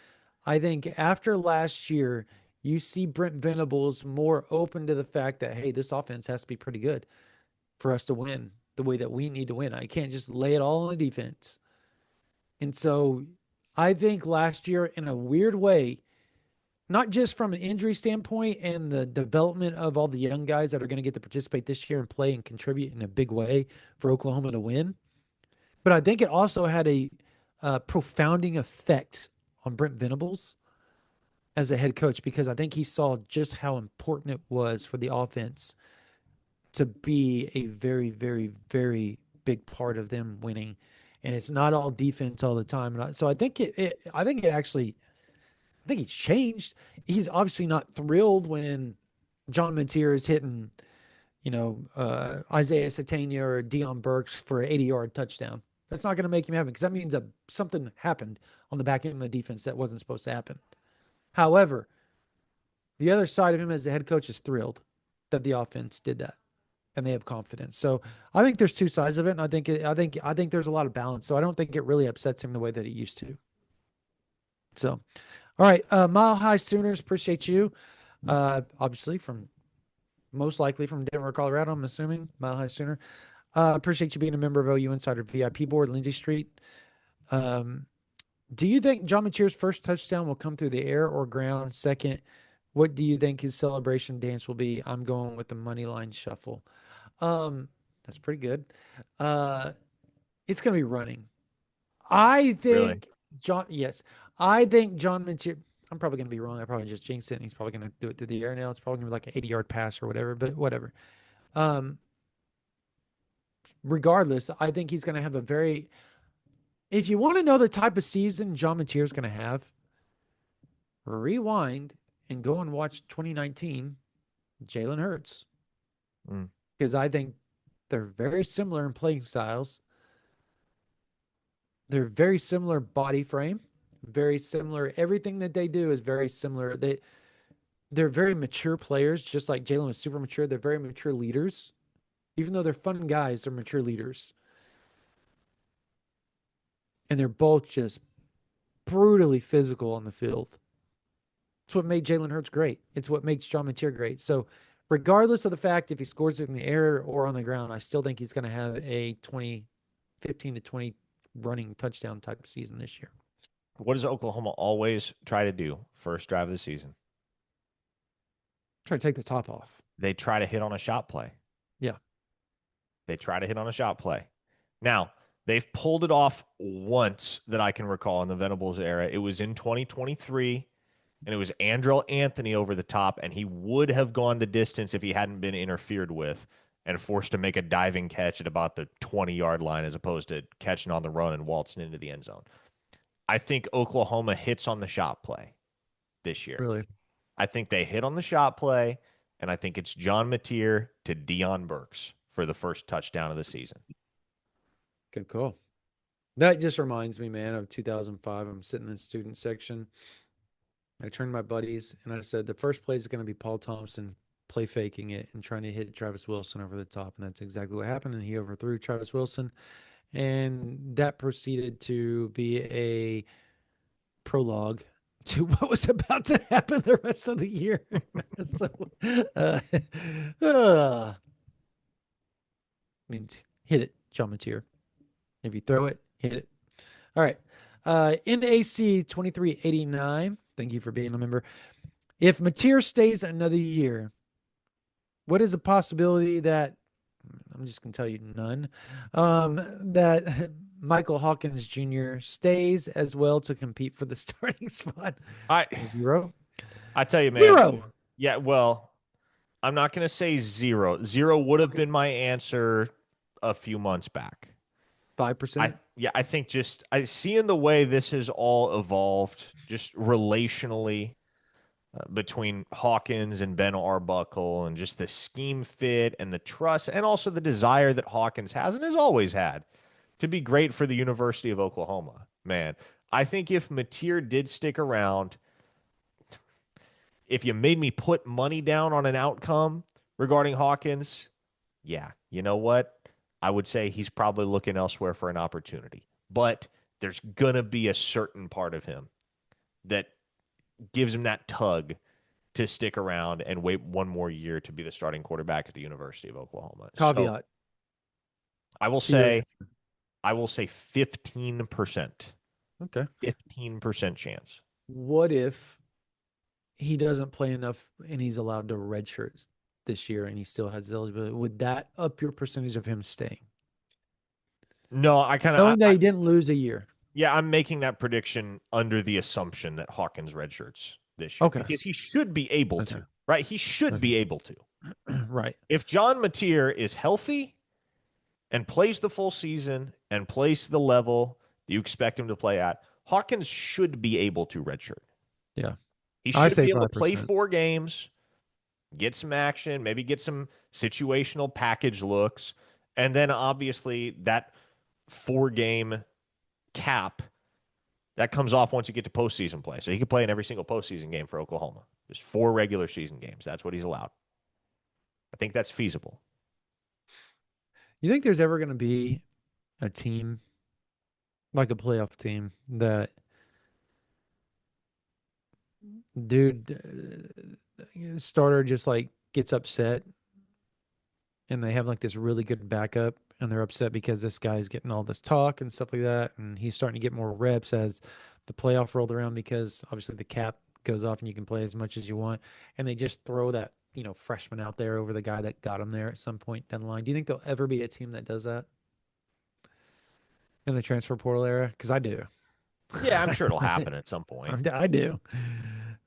I think after last year, you see Brent Venables more open to the fact that, hey, this offense has to be pretty good for us to win the way that we need to win. I can't just lay it all on the defense. And so I think last year, in a weird way, not just from an injury standpoint and the development of all the young guys that are going to get to participate this year and play and contribute in a big way for Oklahoma to win, but I think it also had a profounding effect on Brent Venables as a head coach because I think he saw just how important it was for the offense to be a very, very, very big part of them winning. And it's not all defense all the time. So I think I think it actually, I think he's changed. He's obviously not thrilled when John Mateer is hitting, Isaiah Satania or Deion Burks for an 80-yard touchdown. That's not going to make him happy because that means something happened on the back end of the defense that wasn't supposed to happen. However, the other side of him as a head coach is thrilled that the offense did that and they have confidence. So I think there's two sides of it, and I think there's a lot of balance. So I don't think it really upsets him the way that it used to. So, all right, Mile High Sooners, appreciate you. Obviously from most likely from Denver, Colorado. I'm assuming Mile High Sooner. Appreciate you being a member of OU Insider VIP board, Lindsay Street. Um, do you think John Mateer's first touchdown will come through the air or ground? Second, what do you think his celebration dance will be? I'm going with the money line shuffle. That's pretty good. Uh, it's going to be running. I Really? think yes, I think John Mateer. I'm probably going to be wrong. I probably just jinxed it. And he's probably going to do it through the air now. It's probably going to be like an 80-yard pass or whatever. But whatever. Um, Regardless, I think he's going to have a very. If you want to know the type of season John Mateer is going to have, rewind and go and watch 2019 Jalen Hurts Mm. because I think they're very similar in playing styles. They're very similar body frame, very similar. Everything that they do is very similar. They're very mature players, just like Jalen was super mature. They're very mature leaders. Even though they're fun guys, they're mature leaders. And they're both just brutally physical on the field. It's what made Jalen Hurts great. It's what makes John Mateer great. So, regardless of the fact if he scores it in the air or on the ground, I still think he's going to have a 15 to 20 running touchdown type of season this year. What does Oklahoma always try to do first drive of the season? Try to take the top off. They try to hit on a shot play. Yeah. They try to hit on a shot play. Now, they've pulled it off once that I can recall in the Venables era. It was in 2023, and it was Andrel Anthony over the top, and he would have gone the distance if he hadn't been interfered with and forced to make a diving catch at about the 20-yard line as opposed to catching on the run and waltzing into the end zone. I think Oklahoma hits on the shot play this year. Really? I think they hit on the shot play, and I think it's John Mateer to Deion Burks for the first touchdown of the season. Good call. That just reminds me, man, of 2005. I'm sitting in the student section. I turned to my buddies and I said, the first play is going to be Paul Thompson play faking it and trying to hit Travis Wilson over the top. And that's exactly what happened. And he overthrew Travis Wilson. And that proceeded to be a prologue to what was about to happen the rest of the year. so, uh, uh, means hit it, John Mateer. If you throw it, hit it. All right. NAC 2389. Thank you for being a member. If Mateer stays another year, what is the possibility that I'm just going to tell you none, that Michael Hawkins Jr. stays as well to compete for the starting spot? I Zero. I tell you, man. Zero. Yeah, well, I'm not going to say zero. Zero would have Okay. been my answer a few months back. 5%. I think just I seeing the way this has all evolved just relationally between Hawkins and Ben Arbuckle and just the scheme fit and the trust and also the desire that Hawkins has and has always had to be great for the University of Oklahoma. Man, I think if Mateer did stick around, if you made me put money down on an outcome regarding Hawkins, yeah, you know what? I would say he's probably looking elsewhere for an opportunity. But there's going to be a certain part of him that gives him that tug to stick around and wait one more year to be the starting quarterback at the University of Oklahoma. So Caveat I will to your say answer. I will say 15%. Okay. 15% chance. What if he doesn't play enough and he's allowed to redshirt this year and he still has eligibility? Would that up your percentage of him staying? No, I kind of Knowing that he didn't lose a year. yeah, I'm making that prediction under the assumption that Hawkins redshirts this year Okay. because he should be able Okay. to, right? He should Okay. be able to. Right. If John Mateer is healthy and plays the full season and plays the level that you expect him to play at, Hawkins should be able to redshirt. Yeah. He I should say be able to play 5%. 4 games, get some action, maybe get some situational package looks, and then obviously that 4 game cap that comes off once you get to postseason play. So he could play in every single postseason game for Oklahoma. Just 4 regular season games. That's what he's allowed. I think that's feasible. You think there's ever going to be a team, like a playoff team, that, dude, starter just like gets upset and they have like this really good backup and they're upset because this guy's getting all this talk and stuff like that and he's starting to get more reps as the playoff rolled around because obviously the cap goes off and you can play as much as you want and they just throw that freshman out there over the guy that got him there at some point down the line. Do you think there'll ever be a team that does that in the transfer portal era? Because I do. Yeah, I'm sure it'll happen at some point. I do.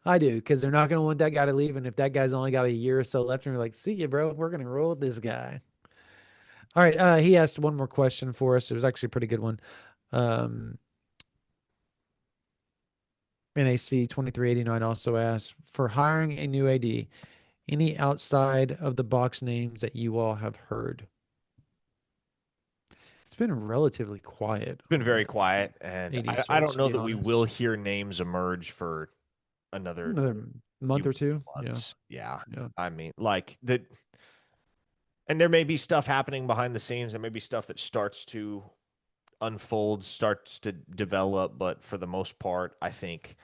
I do because they're not going to want that guy to leave. And if that guy's only got a year or so left, and you're like, see you, bro, we're going to roll with this guy. All right. He asked one more question for us. It was actually a pretty good one. Um, NAC 2389 also asked for hiring a new AD, any outside of the box names that you all have heard? It's been relatively quiet Been on the very quiet, and AD I search, don't to know be that we will honest. hear names emerge for another Another month few or two. Yeah. months. Yeah. Yeah. I mean, like that, and there may be stuff happening behind the scenes. There may be stuff that starts to unfold, starts to develop, but for the most part, I think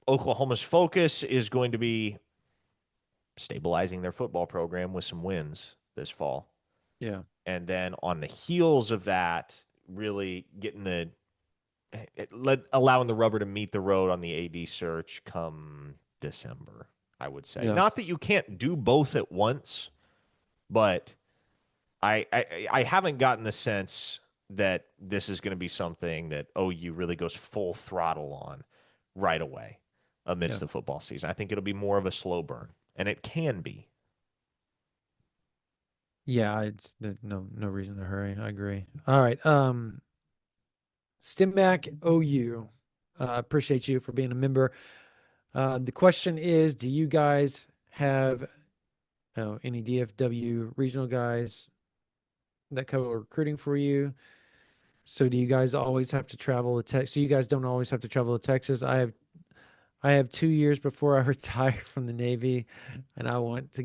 Oklahoma's focus is going to be stabilizing their football program with some wins this fall. Yeah. And then on the heels of that, really getting allowing the rubber to meet the road on the AD search come December, I would say. Yeah. Not that you can't do both at once, but I haven't gotten the sense that this is going to be something that OU really goes full throttle on right away amidst Yeah. the football season. I think it'll be more of a slow burn, and it can be. Yeah. It's there's no reason to hurry. I agree. All right. Stimmac OU. Appreciate you for being a member. The question is, do you guys have any DFW regional guys that cover recruiting for you? So do you guys always have to travel to Texas? So you guys don't always have to travel to Texas. I have 2 years before I retire from the Navy, and I want to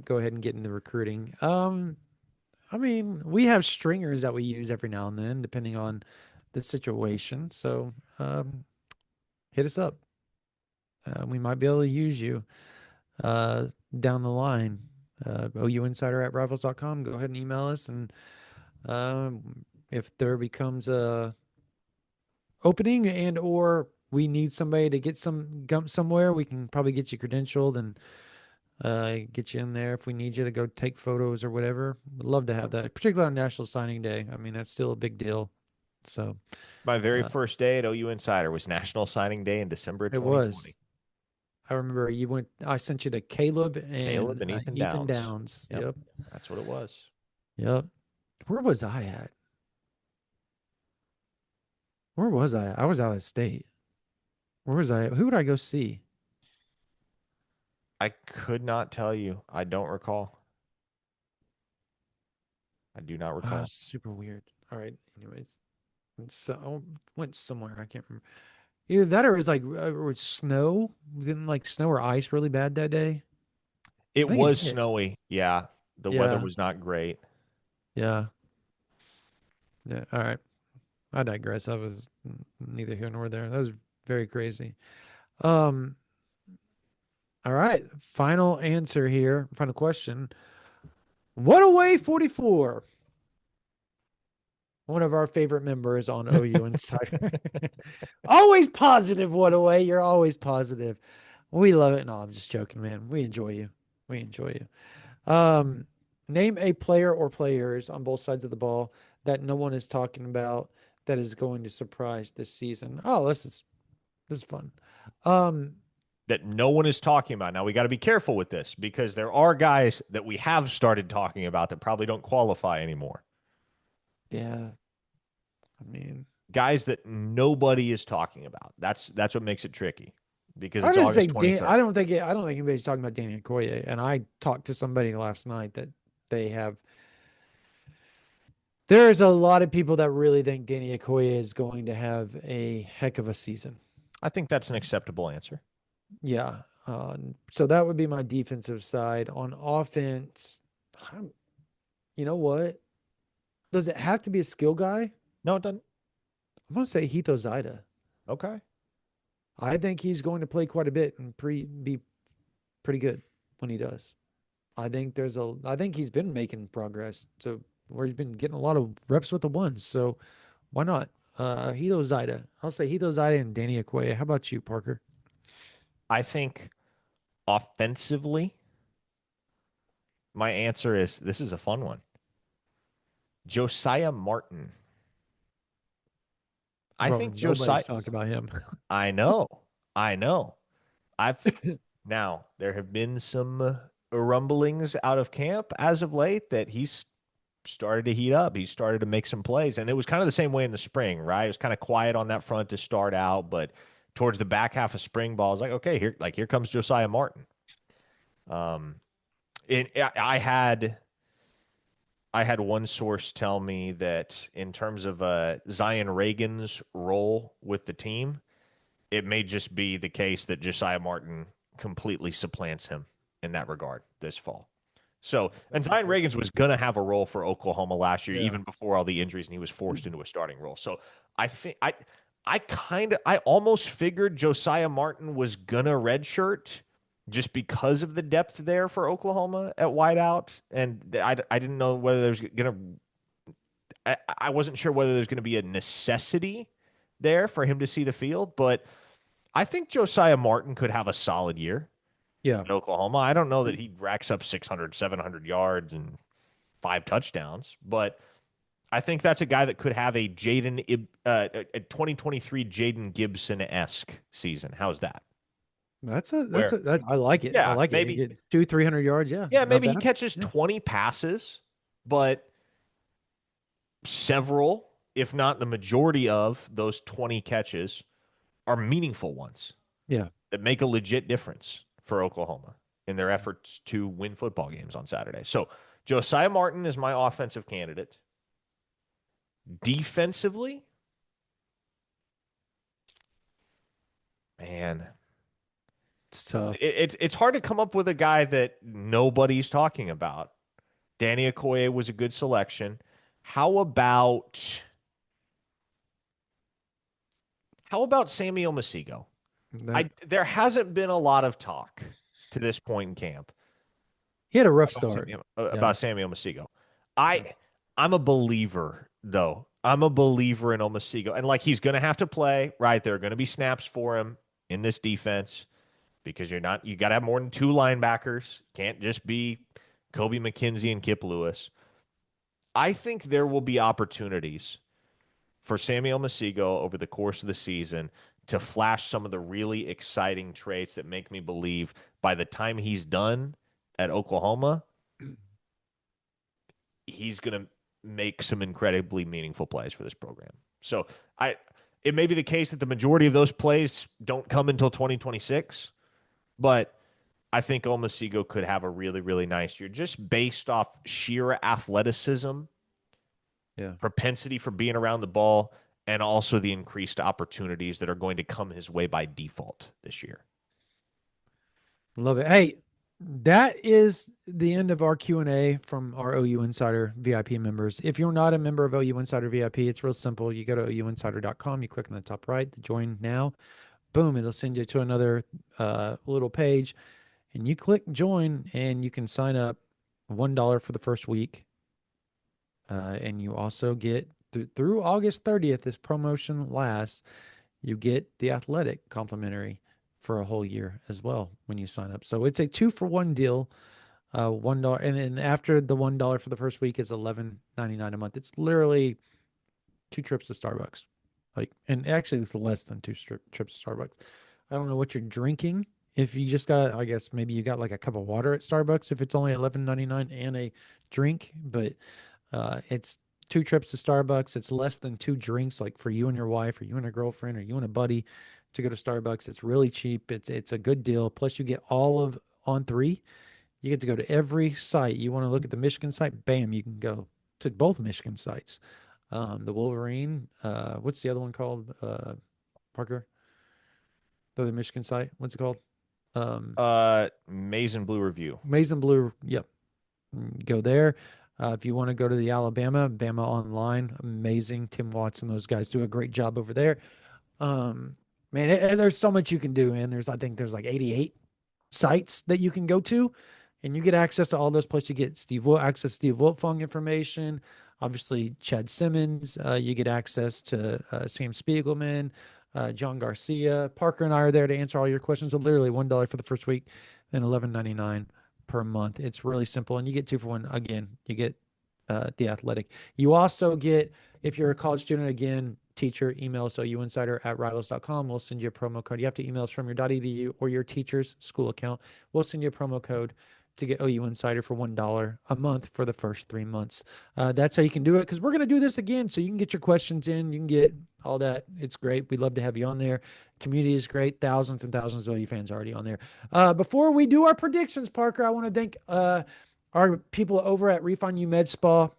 go ahead and get into recruiting. I mean, we have stringers that we use every now and then, depending on the situation. So hit us up. We might be able to use you uh, down the line. OUinsider@rivals.com. Go ahead and email us, and if there becomes a opening and or we need somebody to get somewhere, we can probably get you credentialed and get you in there if we need you to go take photos or whatever. Would love to have that, particularly on National Signing Day. I mean, that's still a big deal. So My very uh, first day at OU Insider was National Signing Day in December of it 2020. was. I remember you went. I sent you to Caleb Caleb and and Ethan Ethan Downs. Downs. Yep, Yep. that's what it was. Yep. Where was I at? Where was I? I was out of state. Where was I? Who would I go see? I could not tell you. I don't recall. I do not recall. Super weird. All right. Anyways, so I went somewhere. I can't remember. Either that or it was like or snow. Didn't like snow or ice really bad that day. It I think it was did. snowy. Yeah, the weather Yeah. was not great. Yeah. Yeah. All right. I digress. I was neither here nor there. That was very crazy. Um. All right. Final answer here. Final question. What away 44? One of our favorite members on OU Insider. Always positive, what away. You're always positive. We love it. No, I'm just joking, man. We enjoy you. We enjoy you. Name a player or players on both sides of the ball that no one is talking about that is going to surprise this season. Oh, this is fun. Um, That no one is talking about. Now we got to be careful with this because there are guys that we have started talking about that probably don't qualify anymore. yeah, I mean, Guys that nobody is talking about. That's what makes it tricky because I it's just say August Dan. 23rd. I don't think anybody's talking about Danny Okoye. And I talked to somebody last night that they have. There's a lot of people that really think Danny Okoye is going to have a heck of a season. I think that's an acceptable answer. Yeah. So that would be my defensive side. On offense, you know what? Does it have to be a skill guy? No, it doesn't. I'm going to say Hito Zaida. Okay. I think he's going to play quite a bit and be pretty good when he does. I think he's been making progress to where he's been getting a lot of reps with the ones. So why not? Hito Zaida. I'll say Hito Zaida and Danny Okoye. How about you, Parker? I think offensively, my answer is this is a fun one. Josiah Martin. I Bro, think Josiah, nobody's talked about him. I know, I know. I've now there have been some rumblings out of camp as of late that he's started to heat up. He started to make some plays, and it was kind of the same way in the spring, right? It was kind of quiet on that front to start out, but towards the back half of spring ball, I was okay, here comes Josiah Martin. Um, I had one source tell me that in terms of Zion Reagan's role with the team, it may just be the case that Josiah Martin completely supplants him in that regard this fall. So, and That's Zion Reagans interesting. was going to have a role for Oklahoma last year, Yeah. even before all the injuries, and he was forced into a starting role. So, I think I almost figured Josiah Martin was gonna redshirt just because of the depth there for Oklahoma at wideout, and I didn't know whether there's gonna I wasn't sure whether there's gonna be a necessity there for him to see the field, but I think Josiah Martin could have a solid year Yeah. in Oklahoma. I don't know that he racks up 600, 700 yards and 5 touchdowns, but I think that's a guy that could have a 2023 Jaden Gibson esque season. How's that? Where, I like it. I yeah, like it. You maybe, get 200, 300 yards. Yeah. yeah, Not maybe he bad. catches Yeah. 20 passes, but several, if not the majority of those 20 catches, are meaningful ones Yeah. that make a legit difference for Oklahoma in their efforts to win football games on Saturday. So Josiah Martin is my offensive candidate. Defensively, man, It's tough. it's hard to come up with a guy that nobody's talking about. Danny Okoye was a good selection. How about how about Sammy Omosigho? That I there hasn't been a lot of talk to this point in camp he had a rough start. Yeah. About Sammy Omosigho. Yeah. I'm a believer though. I'm a believer in Omosigho, and like he's going to have to play. Right, there are going to be snaps for him in this defense because you got to have more than two linebackers. Can't just be Kobe McKenzie and Kip Lewis. I think there will be opportunities for Samuel Masigo over the course of the season to flash some of the really exciting traits that make me believe by the time he's done at Oklahoma, he's going to make some incredibly meaningful plays for this program. So I, it may be the case that the majority of those plays don't come until 2026, but I think Omasigo could have a really, really nice year just based off sheer athleticism, Yeah. propensity for being around the ball, and also the increased opportunities that are going to come his way by default this year. Love it. Hey, that is the end of our Q&A from our OU Insider VIP members. If you're not a member of OU Insider VIP, it's real simple. You go to ouinsider.com, you click on the top right, to join now. Boom, it'll send you to another little page, and you click join, and you can sign up $1 for the first week. And you also get through August 30th, this promotion lasts. You get the athletic complimentary for a whole year as well when you sign up. So it's a 2-for-1 deal. $1, and then after the $1 for the first week is $11.99 a month. It's literally 2 trips to Starbucks. Like, and actually, it's less than trips to Starbucks. I don't know what you're drinking. If you just got, I guess maybe you got like a cup of water at Starbucks. If it's only $11.99 and a drink, but it's 2 trips to Starbucks. It's less than 2 drinks, like for you and your wife, or you and a girlfriend, or you and a buddy, to go to Starbucks. It's really cheap. It's a good deal. Plus, you get all of On3. You get to go to every site. You want to look at the Michigan site? Bam, you can go to both Michigan sites. The Wolverine. What's the other one called? Parker. The other Michigan site. What's it called? Um, Maize and Blue Review. Maize and Blue. Yep. Go there. If you want to go to the Alabama, Bama Online, amazing. Tim Watson, those guys do a great job over there. Um, Man, there's so much you can do, and I think there's like 88 sites that you can go to, and you get access to all those places. You get access to Steve Wiltfong information, obviously Chad Simmons. You get access to Sam Spiegelman, John Garcia. Parker and I are there to answer all your questions. So literally $1 for the first week, then $11.99 per month. It's really simple, and you get 2 for 1. Again, you get The Athletic. You also get, if you're a college student, again, teacher, email us ouinsider@rivals.com. We'll send you a promo code. You have to email us from your .edu or your teacher's school account. We'll send you a promo code to get OU Insider for $1 a month for the first 3 months. That's how you can do it, because we're going to do this again, so you can get your questions in. You can get all that. It's great. We'd love to have you on there. Community is great. Thousands and thousands of OU fans already on there. Before we do our predictions, Parker, I want to thank our people over at Refine U Med Spa.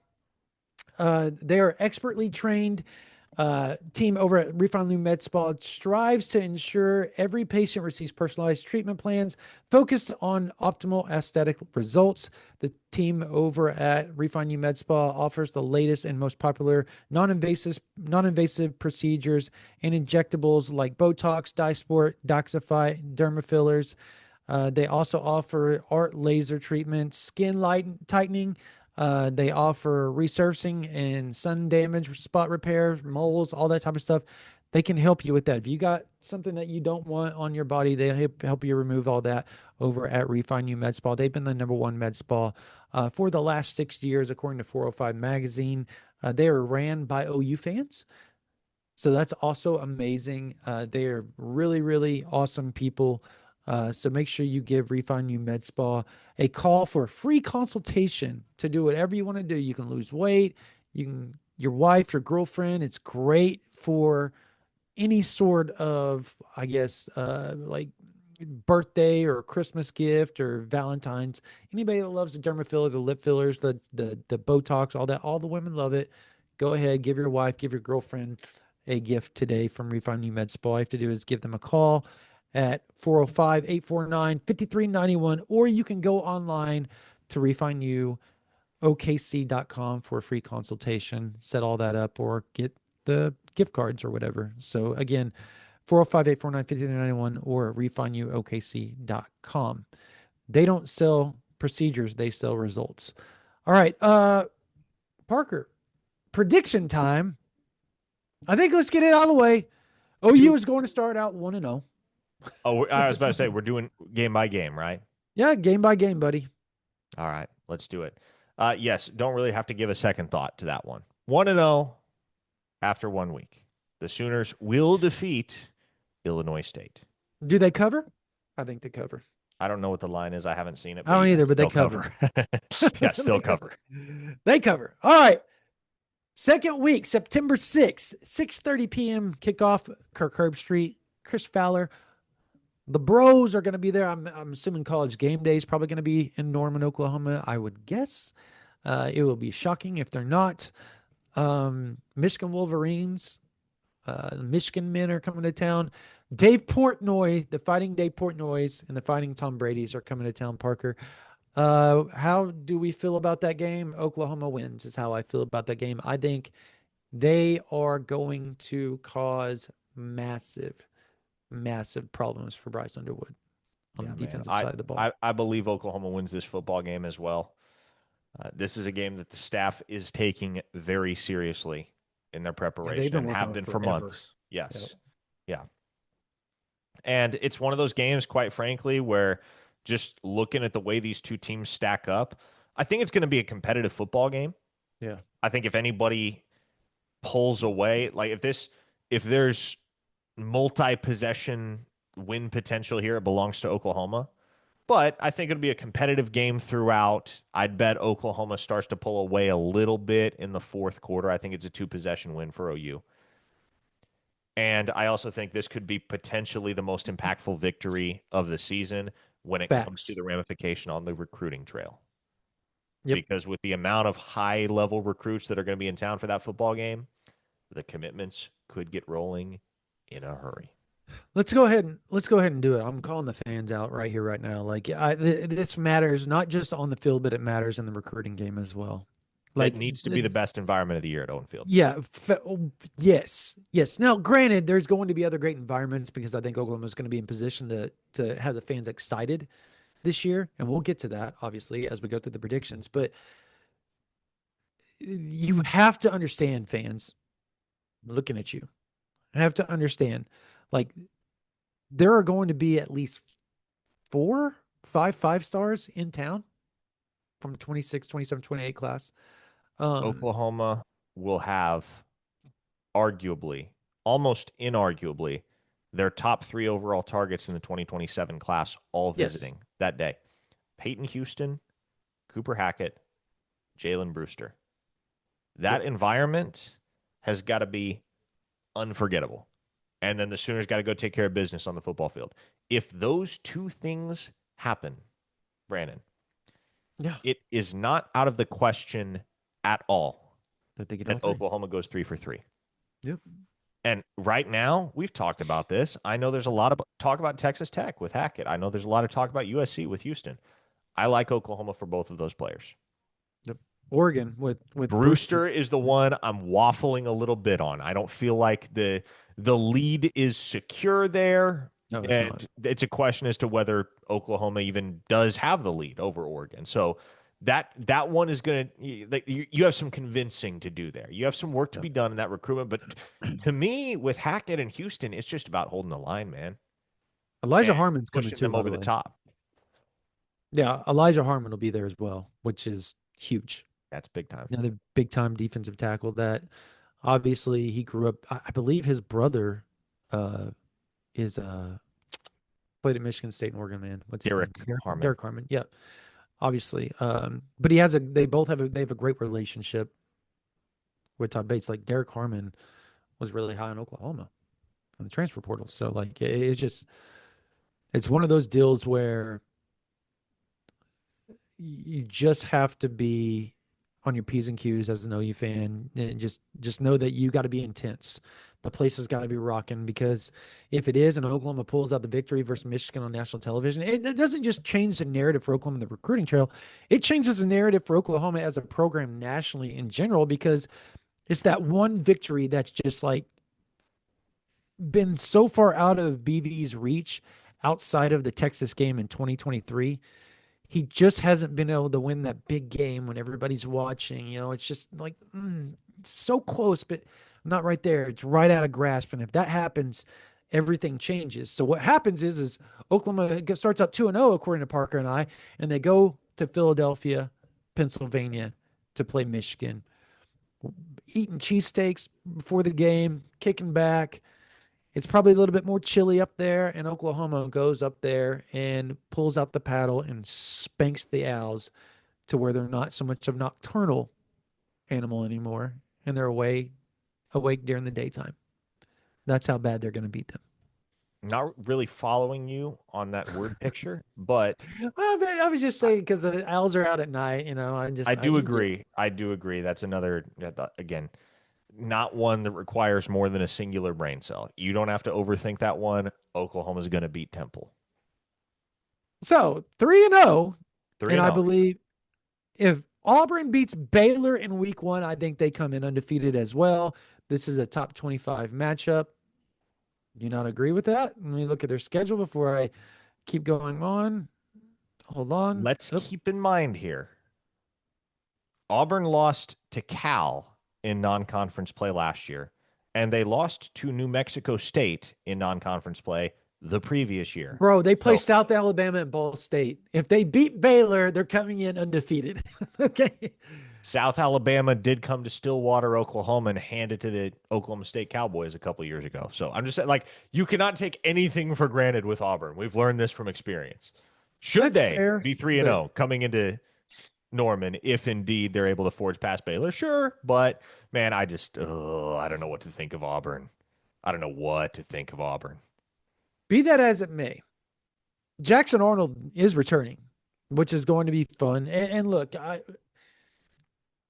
They are expertly trained team over at Refine U Med Spa strives to ensure every patient receives personalized treatment plans focused on optimal aesthetic results. The team over at Refine U Med Spa offers the latest and most popular non-invasive procedures and injectables like Botox, Dysport, Doxify, dermafillers. They also offer art laser treatments, skin tightening. They offer resurfacing and sun damage spot repair, moles, all that type of stuff. They can help you with that. If you got something that you don't want on your body, they help you remove all that over at Refine U Med Spa. They've been the #1 med spa for the last 6 years, according to 405 magazine. They are ran by OU fans. So that's also amazing. They are really, really awesome people. So make sure you give Refine U Med Spa a call for a free consultation to do whatever you want to do. You can lose weight. You can, your wife, your girlfriend. It's great for any sort of, I guess, like birthday or Christmas gift or Valentine's. Anybody that loves the derma filler, the lip fillers, the Botox, all that, all the women love it. Go ahead, give your wife, give your girlfriend a gift today from Refine U Med Spa. All you have to do is give them a call at 405-849-5391, or you can go online to refineukc.com for a free consultation, set all that up, or get the gift cards or whatever. So again, 405-849-5391 or refineukc.com. They don't sell procedures, they sell results. All right, Parker, prediction time. I think let's get it out of the way. OU is going to start out 1-0. Oh, I was about to say we're doing game by game, right? Yeah, game by game, buddy. All right, let's do it. Yes, don't really have to give a second thought to that one. 1-0 after 1 week. The Sooners will defeat Illinois State. Do they cover? I think they cover. I don't know what the line is. I haven't seen it. I don't yes, either, but they they'll cover. Yeah, still cover. They cover. All right. Second week, September 6th, 6:30 p.m. kickoff, Kirk Herbstreit, Chris Fowler. The Bros are going to be there. I'm assuming College Game Day is probably going to be in Norman, Oklahoma, I would guess. It will be shocking if they're not. Michigan Wolverines, Michigan men are coming to town. Dave Portnoy, the Fighting Dave Portnoys, and the Fighting Tom Brady's are coming to town, Parker. How do we feel about that game? Oklahoma wins is how I feel about that game. I think they are going to cause massive problems for Bryce Underwood on the defensive side of the ball. I believe Oklahoma wins this football game as well. This is a game that the staff is taking very seriously in their preparation and have been for months. Yes. Yep. Yeah. And it's one of those games, quite frankly, where just looking at the way these two teams stack up, I think it's going to be a competitive football game. Yeah. I think if anybody pulls away, like if there's multi-possession win potential here, it belongs to Oklahoma. But I think it'll be a competitive game throughout. I'd bet Oklahoma starts to pull away a little bit in the fourth quarter. I think it's a 2-possession win for OU. And I also think this could be potentially the most impactful victory of the season when it comes to the ramification on the recruiting trail. Yep. Because with the amount of high-level recruits that are going to be in town for that football game, the commitments could get rolling in a hurry. Let's go ahead and do it. I'm calling the fans out right here, right now. Like this matters not just on the field, but it matters in the recruiting game as well. That Like, needs to be the best environment of the year at Owen Field. yeah, yes, yes. Now, granted, there's going to be other great environments because I think Oklahoma is going to be in position to have the fans excited this year, and we'll get to that obviously as we go through the predictions. But you have to understand, fans, looking at you, have to understand, like there are going to be at least four, five stars in town from 26, 27, 28 class. Um, Oklahoma will have arguably, almost inarguably, their top three overall targets in the 2027 class all yes, visiting that day. Peyton Houston, Cooper Hackett, Jalen Brewster. That yep, environment has got to be unforgettable. And then the Sooners got to go take care of business on the football field. If those two things happen, Brandon, yeah, it is not out of the question at all that they get all that three. Oklahoma goes 3 for 3. Yep, And right now, we've talked about this. I know there's a lot of talk about Texas Tech with Hackett. I know there's a lot of talk about USC with Houston. I like Oklahoma for both of those players. yep. Oregon with Brewster. Brewster is the one I'm waffling a little bit on. I don't feel like the lead is secure there. No, it's not. And it's a question as to whether Oklahoma even does have the lead over Oregon. So that one is going to like you have some convincing to do there. You have some work to Yep. be done in that recruitment. But to me, with Hackett and Houston, it's just about holding the line, man, Elijah and Harmon's coming pushing too, them by over the the way. top. Yeah, Elijah Harmon will be there as well, which is huge. That's big time. Another big time defensive tackle that obviously he grew up. I believe his brother uh, is played at Michigan State and Oregon. Man, what's his name? Derek Harmon. Derek Harmon. Yeah, obviously. But they both have a great relationship with Todd Bates. Like Derek Harmon was really high in Oklahoma on the transfer portal. So like it's just it's one of those deals where you just have to be on your P's and Q's as an OU fan, and just know that you got to be intense. The place has got to be rocking because if it is and Oklahoma pulls out the victory versus Michigan on national television, it doesn't just change the narrative for Oklahoma in the recruiting trail. It changes the narrative for Oklahoma as a program nationally in general because it's that one victory that's just like been so far out of BV's reach outside of the Texas game in 2023. He just hasn't been able to win that big game when everybody's watching. It's just like it's so close, but not right there. It's right out of grasp. And if that happens, everything changes. So what happens is Oklahoma starts out 2-0 according to Parker and I, and they go to Philadelphia, Pennsylvania to play Michigan, eating cheesesteaks before the game, kicking back. It's probably a little bit more chilly up there, and Oklahoma goes up there and pulls out the paddle and spanks the Owls to where they're not so much of a nocturnal animal anymore, and they're awake during the daytime. That's how bad they're going to beat them. Not really following you on that word picture, but I was just saying because the Owls are out at night. I do Yeah. agree. I do agree. That's another, again, not one that requires more than a singular brain cell. You don't have to overthink that one. Oklahoma's going to beat Temple. So 3-0, 3 and and I 0. believe if Auburn beats Baylor in week one, I think they come in undefeated as well. This is a top 25 matchup. Do you not agree with that? Let me look at their schedule before I keep going on. Hold on. Let's Oop. keep in mind here Auburn lost to Cal in non conference play last year, and they lost to New Mexico State in non conference play the previous year. Bro, they play So South Alabama and Ball State. If they beat Baylor, they're coming in undefeated. Okay. South Alabama did come to Stillwater, Oklahoma, and hand it to the Oklahoma State Cowboys a couple years ago. So I'm just saying, like, you cannot take anything for granted with Auburn. We've learned this from experience. Should That's they fair. be 3 and But 0 coming into Norman, if indeed they're able to forge past Baylor? Sure, but man, I don't know what to think of Auburn. I don't know what to think of Auburn. be that as it may, Jackson Arnold is returning, which is going to be fun. And look,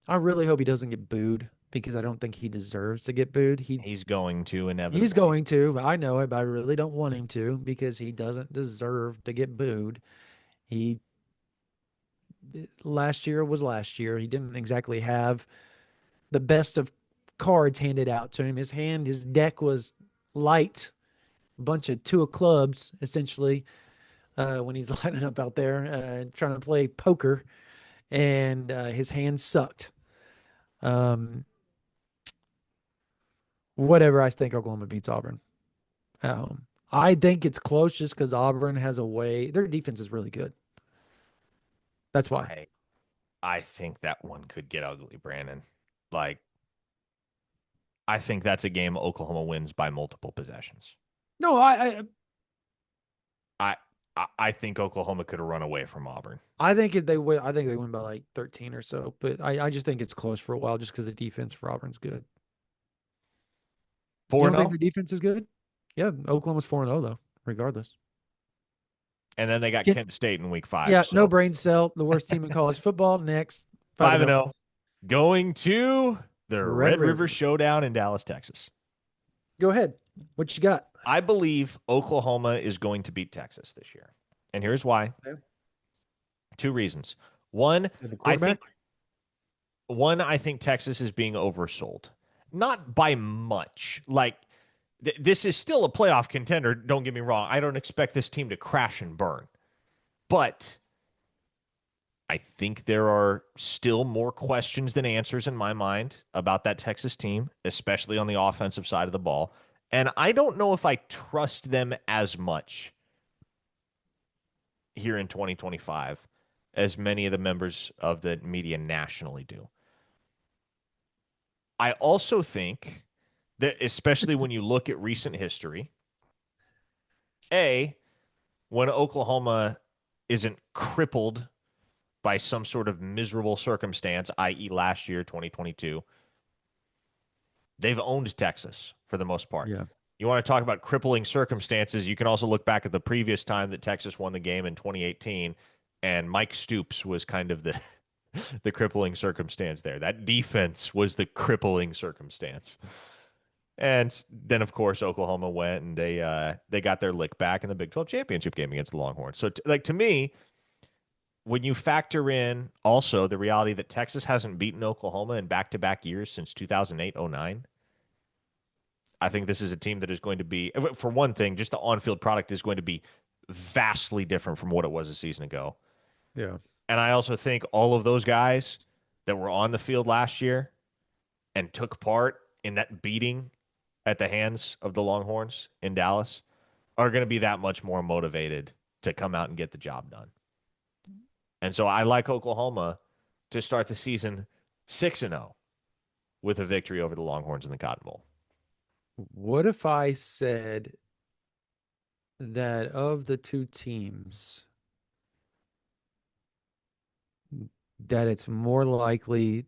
I really hope he doesn't get booed because I don't think he deserves to get booed. He's going to He's inevitably. going to. I know it, but I really don't want him to because he doesn't deserve to get booed. He last year was last year. He didn't exactly have the best of cards handed out to him. His deck was light, a bunch of two of clubs essentially when he's lining up out there trying to play poker, and his hand sucked. Um, whatever. I think Oklahoma beats Auburn at home. I think it's close just because Auburn has a way. Their defense is really good. That's why. I I think that one could get ugly, Brandon. Like, I think that's a game Oklahoma wins by multiple possessions. No, I I think Oklahoma could have run away from Auburn. I think if they win, I think they win by like 13 or so. But I just think it's close for a while just because the defense for Auburn's good. You 4 don't think 0, their defense is good? Yeah, Oklahoma's 4-0 though, regardless. and then they got Get, Kent State in week 5. yeah, no So brain cell. The worst team in college football. Next, 5 5 and and 0. 0 going to the Red Red River River. Showdown in Dallas, Texas. Go ahead. What you got? I believe Oklahoma is going to beat Texas this year. And here's why. Okay. 2 reasons. One, And the I think quarterback. I think Texas is being oversold. Not by much. Like this is still a playoff contender, don't get me wrong. I don't expect this team to crash and burn. But I think there are still more questions than answers in my mind about that Texas team, especially on the offensive side of the ball. And I don't know if I trust them as much here in 2025 as many of the members of the media nationally do. I also think that, especially when you look at recent history, A, when Oklahoma isn't crippled by some sort of miserable circumstance, i.e., last year, 2022, they've owned Texas for the most part. Yeah. You want to talk about crippling circumstances, you can also look back at the previous time that Texas won the game in 2018, and Mike Stoops was kind of the the crippling circumstance there. That defense was the crippling circumstance. And then, of course, Oklahoma went and they got their lick back in the Big 12 championship game against the Longhorns. So, like to me, when you factor in also the reality that Texas hasn't beaten Oklahoma in back-to-back years since 2008-09, I think this is a team that is going to be, for one thing, just the on-field product is going to be vastly different from what it was a season ago. Yeah. And I also think all of those guys that were on the field last year and took part in that beating at the hands of the Longhorns in Dallas are going to be that much more motivated to come out and get the job done. And so I like Oklahoma to start the season 6-0 with a victory over the Longhorns in the Cotton Bowl. What if I said that of the two teams, that it's more likely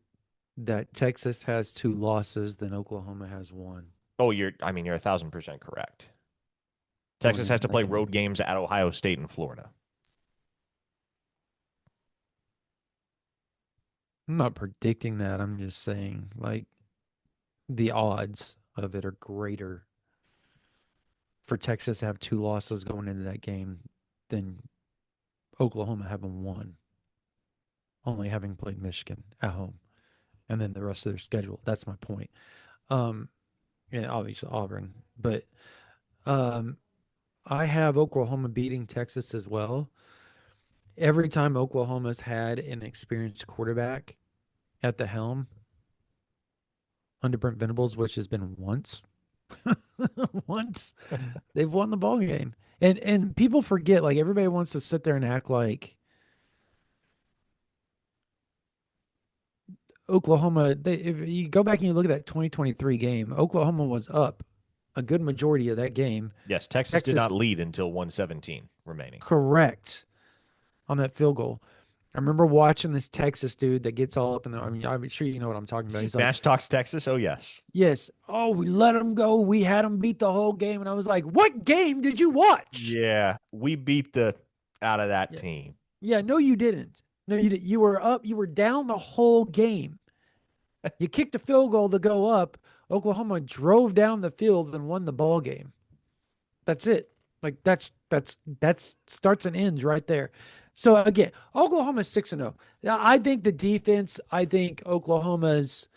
that Texas has two losses than Oklahoma has one Oh, you're 1,000% correct. going Texas has into to that play game? road games at Ohio State and Florida. I'm not predicting that. I'm just saying, like, the odds of it are greater for Texas to have two losses going into that game than Oklahoma having one, only having played Michigan at home, and then the rest of their schedule. That's my point. Um, and obviously Auburn, but um, I have Oklahoma beating Texas as well. Every time Oklahoma's had an experienced quarterback at the helm under Brent Venables, which has been once, once they've won the ball game. And people forget, like everybody wants to sit there and act like Oklahoma. If you go back and you look at that 2023 game, Oklahoma was up a good majority of that game. Yes, Texas did Texas not lead until 117 remaining. correct on that field goal. I remember watching this Texas dude that gets all up in the. I mean, I'm sure you know what I'm talking about. He's like, Nash talks Texas. Oh, yes. "Yes, oh, we let him go. We had him beat the whole game." And I was like, "What game did you watch?" Yeah, we beat the out of that Yeah, team. yeah. No, you didn't. No, you did. You were up. You were down the whole game. You kicked a field goal to go up. Oklahoma drove down the field and won the ball game. That's it. Like that's starts and ends right there. So again, Oklahoma's 6-0. I think the defense, I think Oklahoma's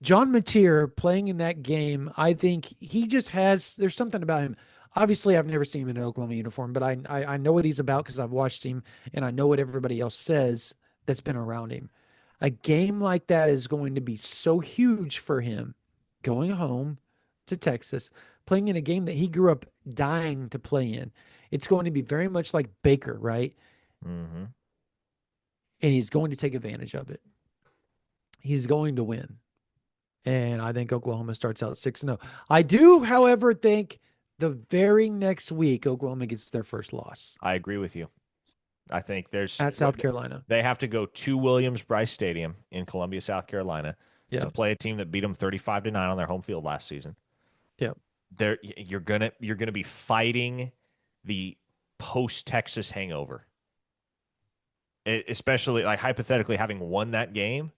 John Mateer playing in that game, I think he just has, there's something about him. Obviously, I've never seen him in an Oklahoma uniform, but I know what he's about because I've watched him and I know what everybody else says that's been around him. A game like that is going to be so huge for him going home to Texas, playing in a game that he grew up dying to play in. It's going to be very much like Baker, right? Hmm. And he's going to take advantage of it. He's going to win. And I think Oklahoma starts out 6-0. I do, however, think the very next week Oklahoma gets their first loss I agree with you. I think there's at South Carolina. they have to go to Williams-Brice Stadium in Columbia, South Carolina, to Yep. play a team that beat them 35-9 on their home field last season. Yep. You're gonna be fighting the post Texas hangover, especially like hypothetically having won that game.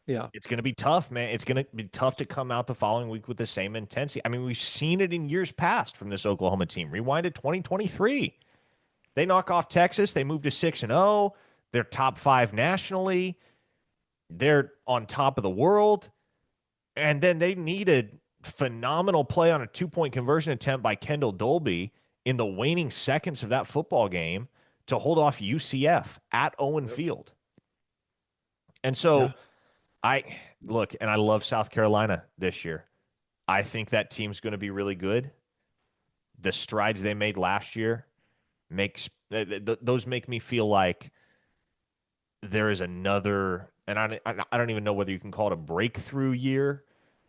Yeah. It's gonna be tough, man. It's gonna be tough to come out the following week with the same intensity. I mean, we've seen it in years past from this Oklahoma team. Rewind to 2023. They knock off Texas. They move to 6-0. They're top five nationally. They're on top of the world. And then they needed phenomenal play on a 2-point conversion attempt by Kendall Dolby in the waning seconds of that football game to hold off UCF at Owen Yep. Field. And Yeah. so I look, and I love South Carolina this year. I think that team's going to be really good. The strides they made last year makes those make me feel like there is another, and I don't even know whether you can call it a breakthrough year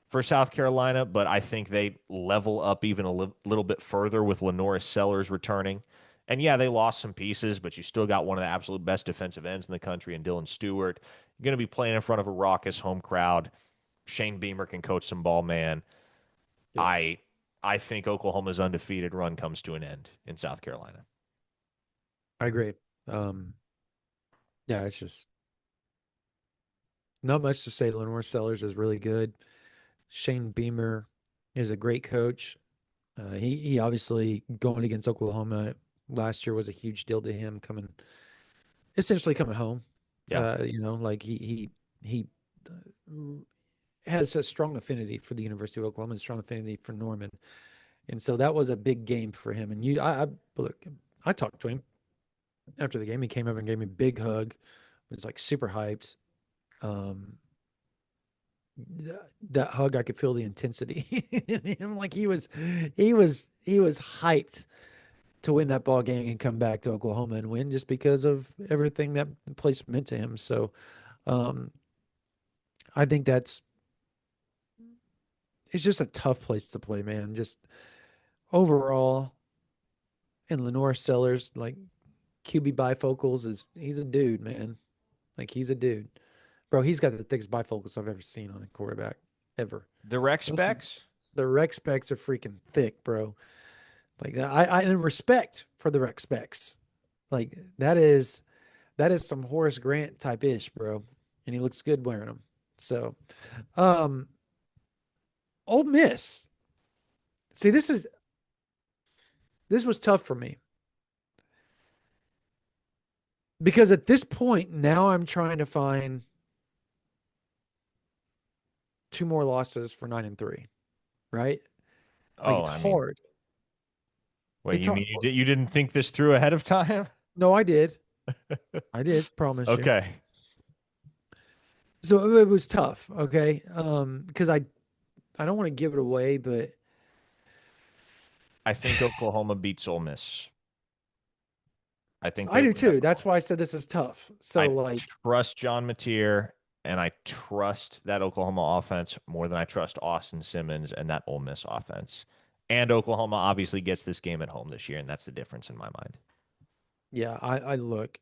for South Carolina, but I think they level up even a little bit further with Lenoris Sellers returning. And yeah, they lost some pieces, but you still got one of the absolute best defensive ends in the country in Dylan Stewart. You're going to be playing in front of a raucous home crowd. Shane Beamer can coach some ball, man. Yeah. I I think Oklahoma's undefeated run comes to an end in South Carolina. I agree. Um, yeah, it's just not much to say. Lenore Sellers is really good. Shane Beamer is a great coach. He obviously going against Oklahoma last year was a huge deal to him essentially coming home. Yeah. Like he uh, has a strong affinity for the University of Oklahoma, and a strong affinity for Norman, and so that was a big game for him. And look, I talked to him after the game. He came up and gave me a big hug. Was like super hyped. Um, that hug, I could feel the intensity in him. Like he was hyped to win that ball game and come back to Oklahoma and win just because of everything that place meant to him. So um, I think it's just a tough place to play, man. Just overall, and Lenore Sellers, like QB bifocals he's a dude, man. Like he's a dude. Bro, he's got the thickest bifocals I've ever seen on a quarterback ever. The rec Those specs? the rec specs are freaking thick, bro. Like I and respect for the rec specs. Like that is some Horace Grant type ish, bro. And he looks good wearing them. So, um, Ole Miss. See, this was tough for me because at this point now I'm trying to find two more losses for 9-3, right? Like Oh, it's I mean, hard. wait, It's you hard. mean you didn't think this through ahead of time? No, I did. I did. Promise you. Okay. So it was tough. Okay. Because I don't want to give it away, but I think Oklahoma beats Ole Miss. I think I they do win that too. That's ball. why I said this is tough. So I like, trust John Mateer and I trust that Oklahoma offense more than I trust Austin Simmons and that Ole Miss offense. And Oklahoma obviously gets this game at home this year, and that's the difference in my mind. yeah, I look.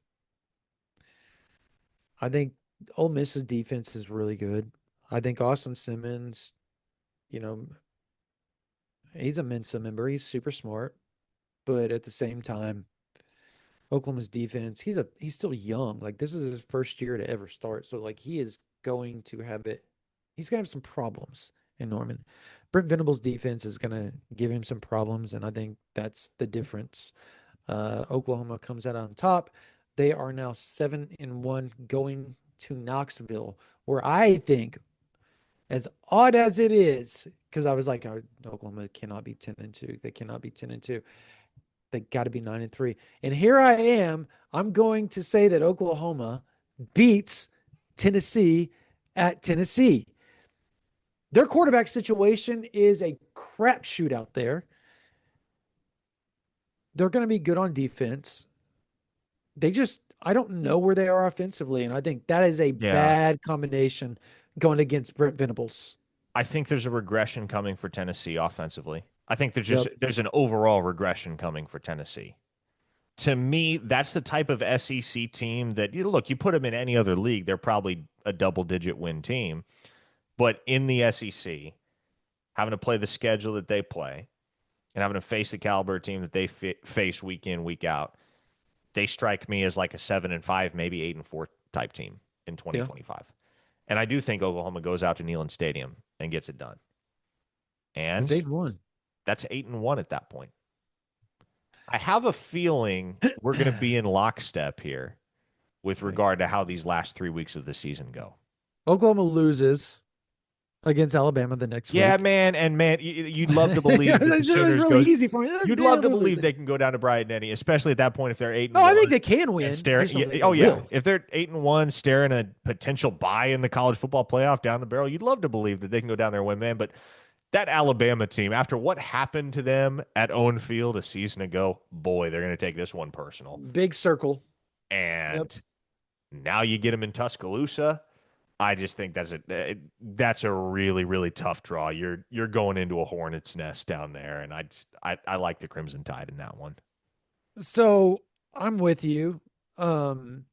I think Ole Miss's defense is really good. I think Austin Simmons, you know, he's a Mensa member. He's super smart, but at the same time, Oklahoma's defense, he's still young. Like this is his first year to ever start. So like he is going to have it. He's gonna have some problems in Norman. Brent Venables' defense is gonna give him some problems, and I think that's the difference. Oklahoma comes out on top. They are now 7-1 going to Knoxville, where I think, as odd as it is, because I was like, oh, Oklahoma cannot be 10-2. They cannot be 10-2. They got to be 9-3. And here I am. I'm going to say that Oklahoma beats Tennessee at Tennessee. Their quarterback situation is a crapshoot out there. They're going to be good on defense. I don't know where they are offensively. And I think that is a Yeah. bad combination going against Brent Venables. I think there's a regression coming for Tennessee offensively. I think Yep. there's an overall regression coming for Tennessee. To me, that's the type of SEC team that you look, you put them in any other league, they're probably a double-digit win team. But in the SEC, having to play the schedule that they play and having to face the caliber team that they face week in, week out, they strike me as like a 7-5, maybe 8-4 type team in Yeah. 2025. And I do think Oklahoma goes out to Neyland Stadium and gets it done. It's And 8-1. that's 8-1 at that point. I have a feeling we're going to be in lockstep here with Right. regard to how these last 3 weeks of the season go. Oklahoma loses against Alabama the next Yeah, week. man, and man, you'd love to believe that the It was Sooners really goes. easy for me. You'd They're love to believe losing. they can go down to Bryant-Denny, especially at that point if they're eight No, and I think one they can and win. I staring. just don't Yeah, think they oh yeah, will. if they're 8-1, staring a potential bye in the college football playoff down the barrel, you'd love to believe that they can go down there and win, man. But that Alabama team, after what happened to them at Owen Field a season ago, boy, they're going to take this one personal. Big circle. Yep. And now you get them in Tuscaloosa. I just think that's a really really tough draw. You're going into a hornet's nest down there, and I like the Crimson Tide in that one. So I'm with you. Um,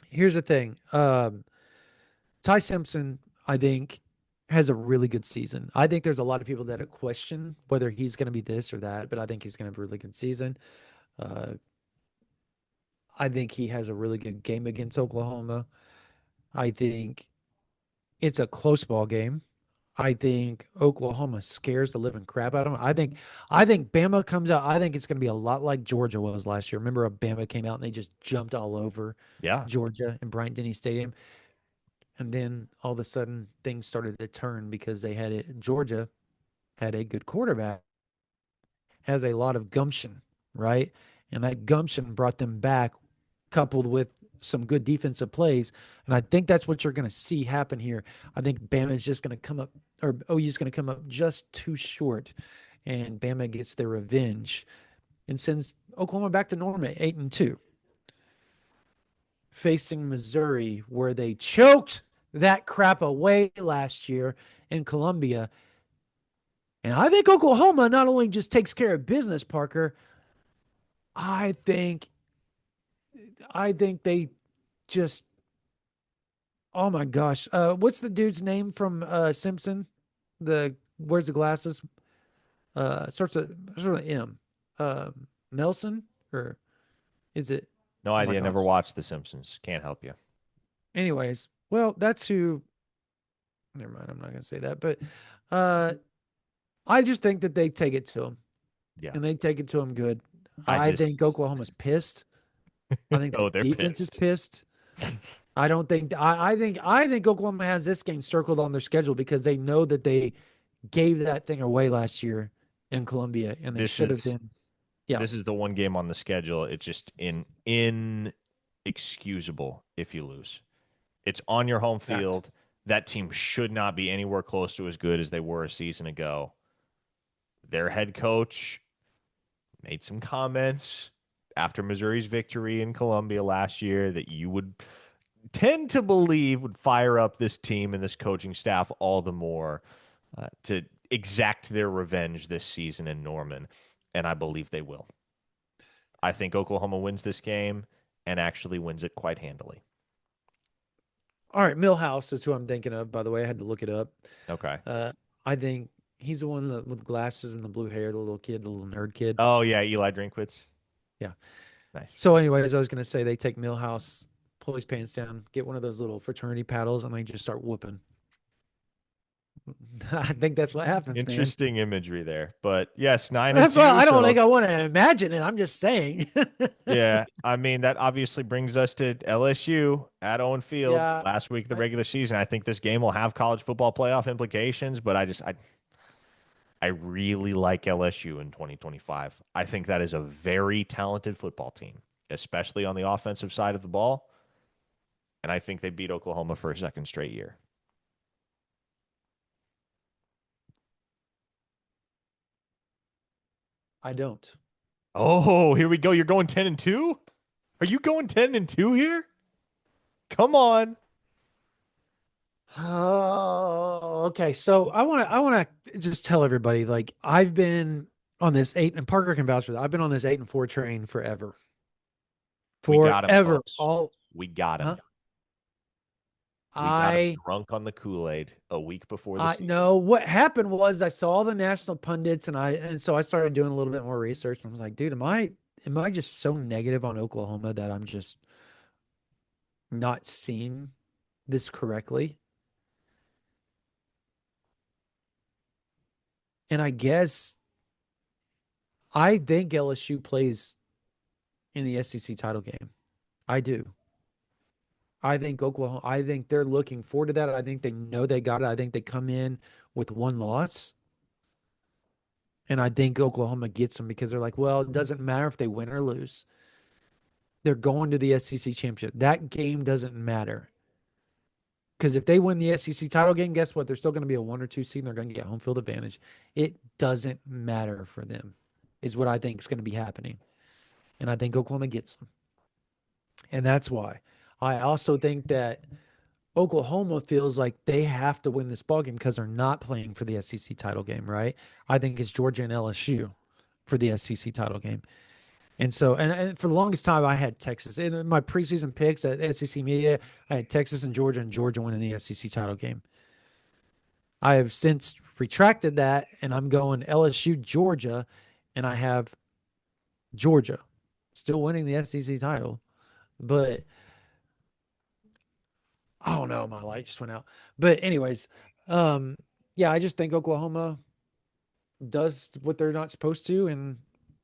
Here's the thing. Ty Simpson, I think, has a really good season. I think there's a lot of people that question whether he's going to be this or that, but I think he's going to have a really good season. Uh, I think he has a really good game against Oklahoma. I think it's a close ball game. I think Oklahoma scares the living crap out of them. I think Bama comes out. I think it's going to be a lot like Georgia was last year. Remember, Bama came out and they just jumped all over Yeah, Georgia in Bryant-Denny Stadium, and then all of a sudden things started to turn because they had it. Georgia had a good quarterback, has a lot of gumption, right? And that gumption brought them back, coupled with some good defensive plays. And I think that's what you're going to see happen here. I think Bama is just going to come up, or OU is going to come up just too short, and Bama gets their revenge and sends Oklahoma back to normal at 8-2, facing Missouri, where they choked that crap away last year in Columbia. And I think Oklahoma not only just takes care of business, Parker. I think I think they just, oh my gosh. What's the dude's name from Simpson? The wears the glasses? Starts with M. Nelson, or is it? no Oh my idea. Never gosh. watched The Simpsons. Can't help you. Anyways, well, that's who. Never mind. I'm not gonna say that, but uh, I just think that they take it to him, Yeah, and they take it to him good. I I just think Oklahoma's pissed. I think oh that they're defense is pissed. pissed. I don't think I think Oklahoma has this game circled on their schedule because they know that they gave that thing away last year in Columbia, and they This should have is been. Yeah, this is the one game on the schedule. It's just inexcusable if you lose. It's on your home fact. field. That team should not be anywhere close to as good as they were a season ago. Their head coach made some comments after Missouri's victory in Columbia last year that you would tend to believe would fire up this team and this coaching staff all the more to exact their revenge this season in Norman. And I believe they will. I think Oklahoma wins this game and actually wins it quite handily. All right, Millhouse is who I'm thinking of. By the way, I had to look it up. Okay. Uh, I think he's the one with glasses and the blue hair, the little kid, the little nerd kid. Oh, yeah. Eli Drinkwitz. Yeah. Nice. So, anyways, I was gonna say they take Millhouse, pull his pants down, get one of those little fraternity paddles, and they just start whooping. I think that's what happens, man. Interesting imagery there. But yes, 9 and Well, 2. I don't So think I want to imagine it. I'm just saying. yeah, I mean that obviously brings us to LSU at Owen Field Yeah, last week of the I, regular season. I think this game will have college football playoff implications, but I really like LSU in 2025. I think that is a very talented football team, especially on the offensive side of the ball, and I think they beat Oklahoma for a second straight year. I don't. Oh, here we go. You're going 10 and 2? Are you going 10 and 2 here? Come on. Oh, okay. So I want to just tell everybody, like, I've been on this eight, and Parker can vouch for that. I've been on this 8-4 train forever. We got him, Forever. folks. All We got huh? him. We got him I drunk on the Kool-Aid a week before the I season. know what happened was I saw all the national pundits, and so I started doing a little bit more research, and I was like, dude, am I just so negative on Oklahoma that I'm just not seeing this correctly? And I guess I think LSU plays in the SEC title game. I do. I think they're looking forward to that. I think they know they got it. I think they come in with one loss. And I think Oklahoma gets them because they're like, well, it doesn't matter if they win or lose. They're going to the SEC championship. That game doesn't matter. Because if they win the SEC title game, guess what? They're still going to be a 1 or 2 seed and they're going to get home field advantage. It doesn't matter for them, is what I think is going to be happening. And I think Oklahoma gets them. And that's why. I also think that Oklahoma feels like they have to win this ball game because they're not playing for the SEC title game, right? I think it's Georgia and LSU for the SEC title game. And so, and for the longest time, I had Texas. In my preseason picks at SEC Media, I had Texas and Georgia winning the SEC title game. I have since retracted that, and I'm going LSU, Georgia, and I have Georgia still winning the SEC title. But I don't know, my light just went out. But anyways, um, yeah, I just think Oklahoma does what they're not supposed to and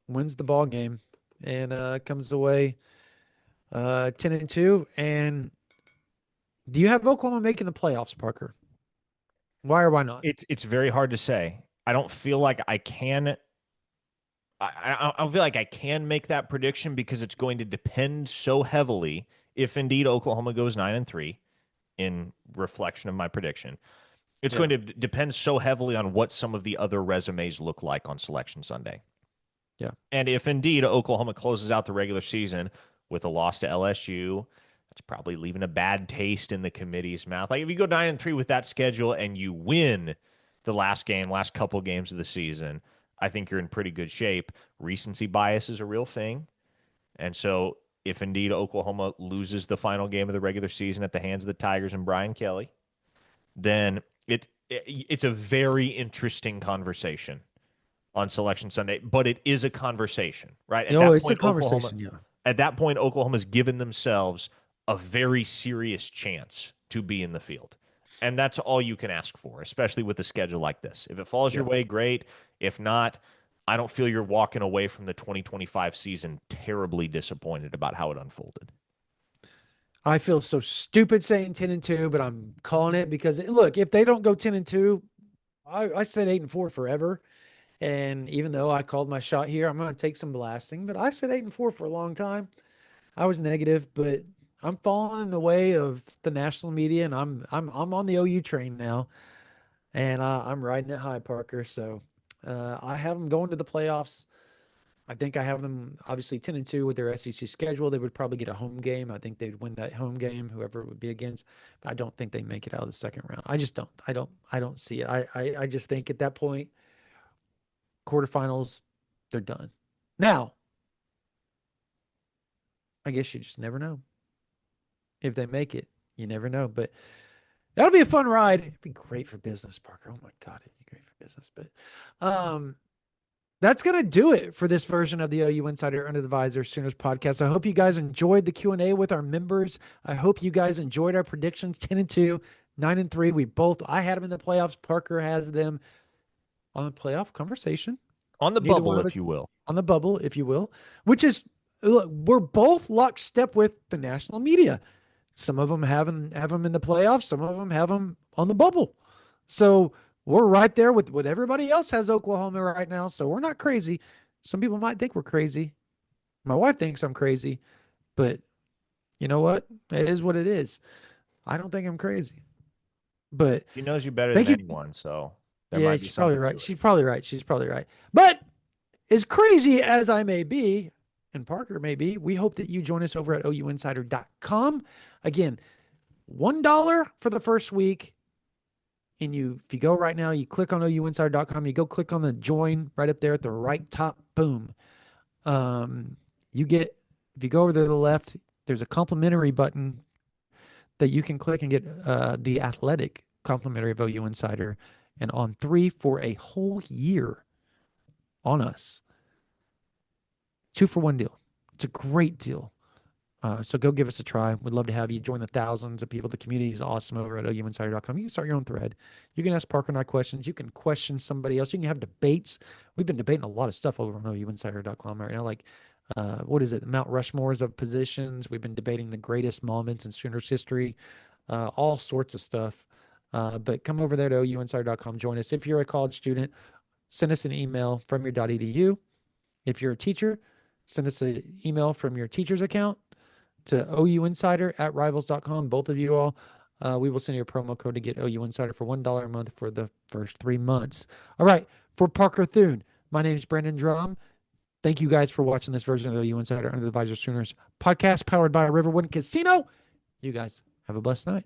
wins the ball game and comes away 10-2. And do you have Oklahoma making the playoffs, Parker? Why or why not? It's very hard to say. I don't feel like I can. I don't feel like I can make that prediction because it's going to depend so heavily if indeed Oklahoma goes 9 and 3 in reflection of my prediction. It's Yeah. going to depend so heavily on what some of the other resumes look like on Selection Sunday. Yeah. And if indeed Oklahoma closes out the regular season with a loss to LSU, that's probably leaving a bad taste in the committee's mouth. Like if you go 9 and 3 with that schedule and you win the last couple games of the season, I think you're in pretty good shape. Recency bias is a real thing. And so if indeed Oklahoma loses the final game of the regular season at the hands of the Tigers and Brian Kelly, then it's a very interesting conversation on Selection Sunday, but it is a conversation, right? Oh, it's a conversation. Yeah. At that point, Oklahoma's given themselves a very serious chance to be in the field. And that's all you can ask for, especially with a schedule like this. If it falls your Yeah. way, great. If not, I don't feel you're walking away from the 2025 season terribly disappointed about how it unfolded. I feel so stupid saying 10-2, but I'm calling it because look, if they don't go 10-2, I said 8-4 forever. And even though I called my shot here, I'm going to take some blasting, but I said 8-4 for a long time. I was negative, but I'm falling in the way of the national media, and I'm on the OU train now, and I'm riding it high, Parker. So I have them going to the playoffs. I think I have them obviously 10-2 with their SEC schedule. They would probably get a home game. I think they'd win that home game, whoever it would be against. But I don't think they make it out of the second round. I just don't. I don't see it. I just think at that point, quarterfinals, they're done. Now, I guess you just never know if they make it. You never know, but that'll be a fun ride. It'd be great for business, Parker. Oh my God, it'd be great for business. But that's gonna do it for this version of the OU Insider Under the Visor Sooners podcast. I hope you guys enjoyed the Q&A with our members. I hope you guys enjoyed our predictions 10-2. 9-3. I had them in the playoffs. Parker has them on the playoff conversation. On the Neither one bubble, of us if you will. on the bubble, if you will, which is, look, we're both lockstep with the national media. Some of them have them in the playoffs. Some of them have them on the bubble. So we're right there with what everybody else has Oklahoma right now. So we're not crazy. Some people might think we're crazy. My wife thinks I'm crazy, but you know what? It is what it is. I don't think I'm crazy. But She knows you better than thank you. anyone, so there Yeah, might be she's probably something right. to it. She's probably right. She's probably right. But as crazy as I may be, and Parker may be, we hope that you join us over at ouinsider.com. Again, $1 for the first week. And if you go right now, you click on ouinsider.com, you go click on the join right up there at the right top, boom. You get, if you go over to the left, there's a complimentary button that you can click and get the athletic complimentary of OU Insider and on 3 for a whole year on us. 2-for-1 deal. It's a great deal. So go give us a try. We'd love to have you join the thousands of people. The community is awesome over at ouinsider.com. You can start your own thread. You can ask Parker and I questions. You can question somebody else. You can have debates. We've been debating a lot of stuff over on ouinsider.com right now. Like, what is it? Mount Rushmores of positions. We've been debating the greatest moments in Sooners history. All sorts of stuff. But come over there to ouinsider.com. Join us. If you're a college student, send us an email from your .edu. If you're a teacher, send us an email from your teacher's account to ouinsider@rivals.com. Both of you all, we will send you a promo code to get OU Insider for $1 a month for the first 3 months. All right. For Parker Thune, my name is Brandon Drum. Thank you guys for watching this version of the OU Insider Under the Visor Sooners podcast powered by Riverwood Casino. You guys have a blessed night.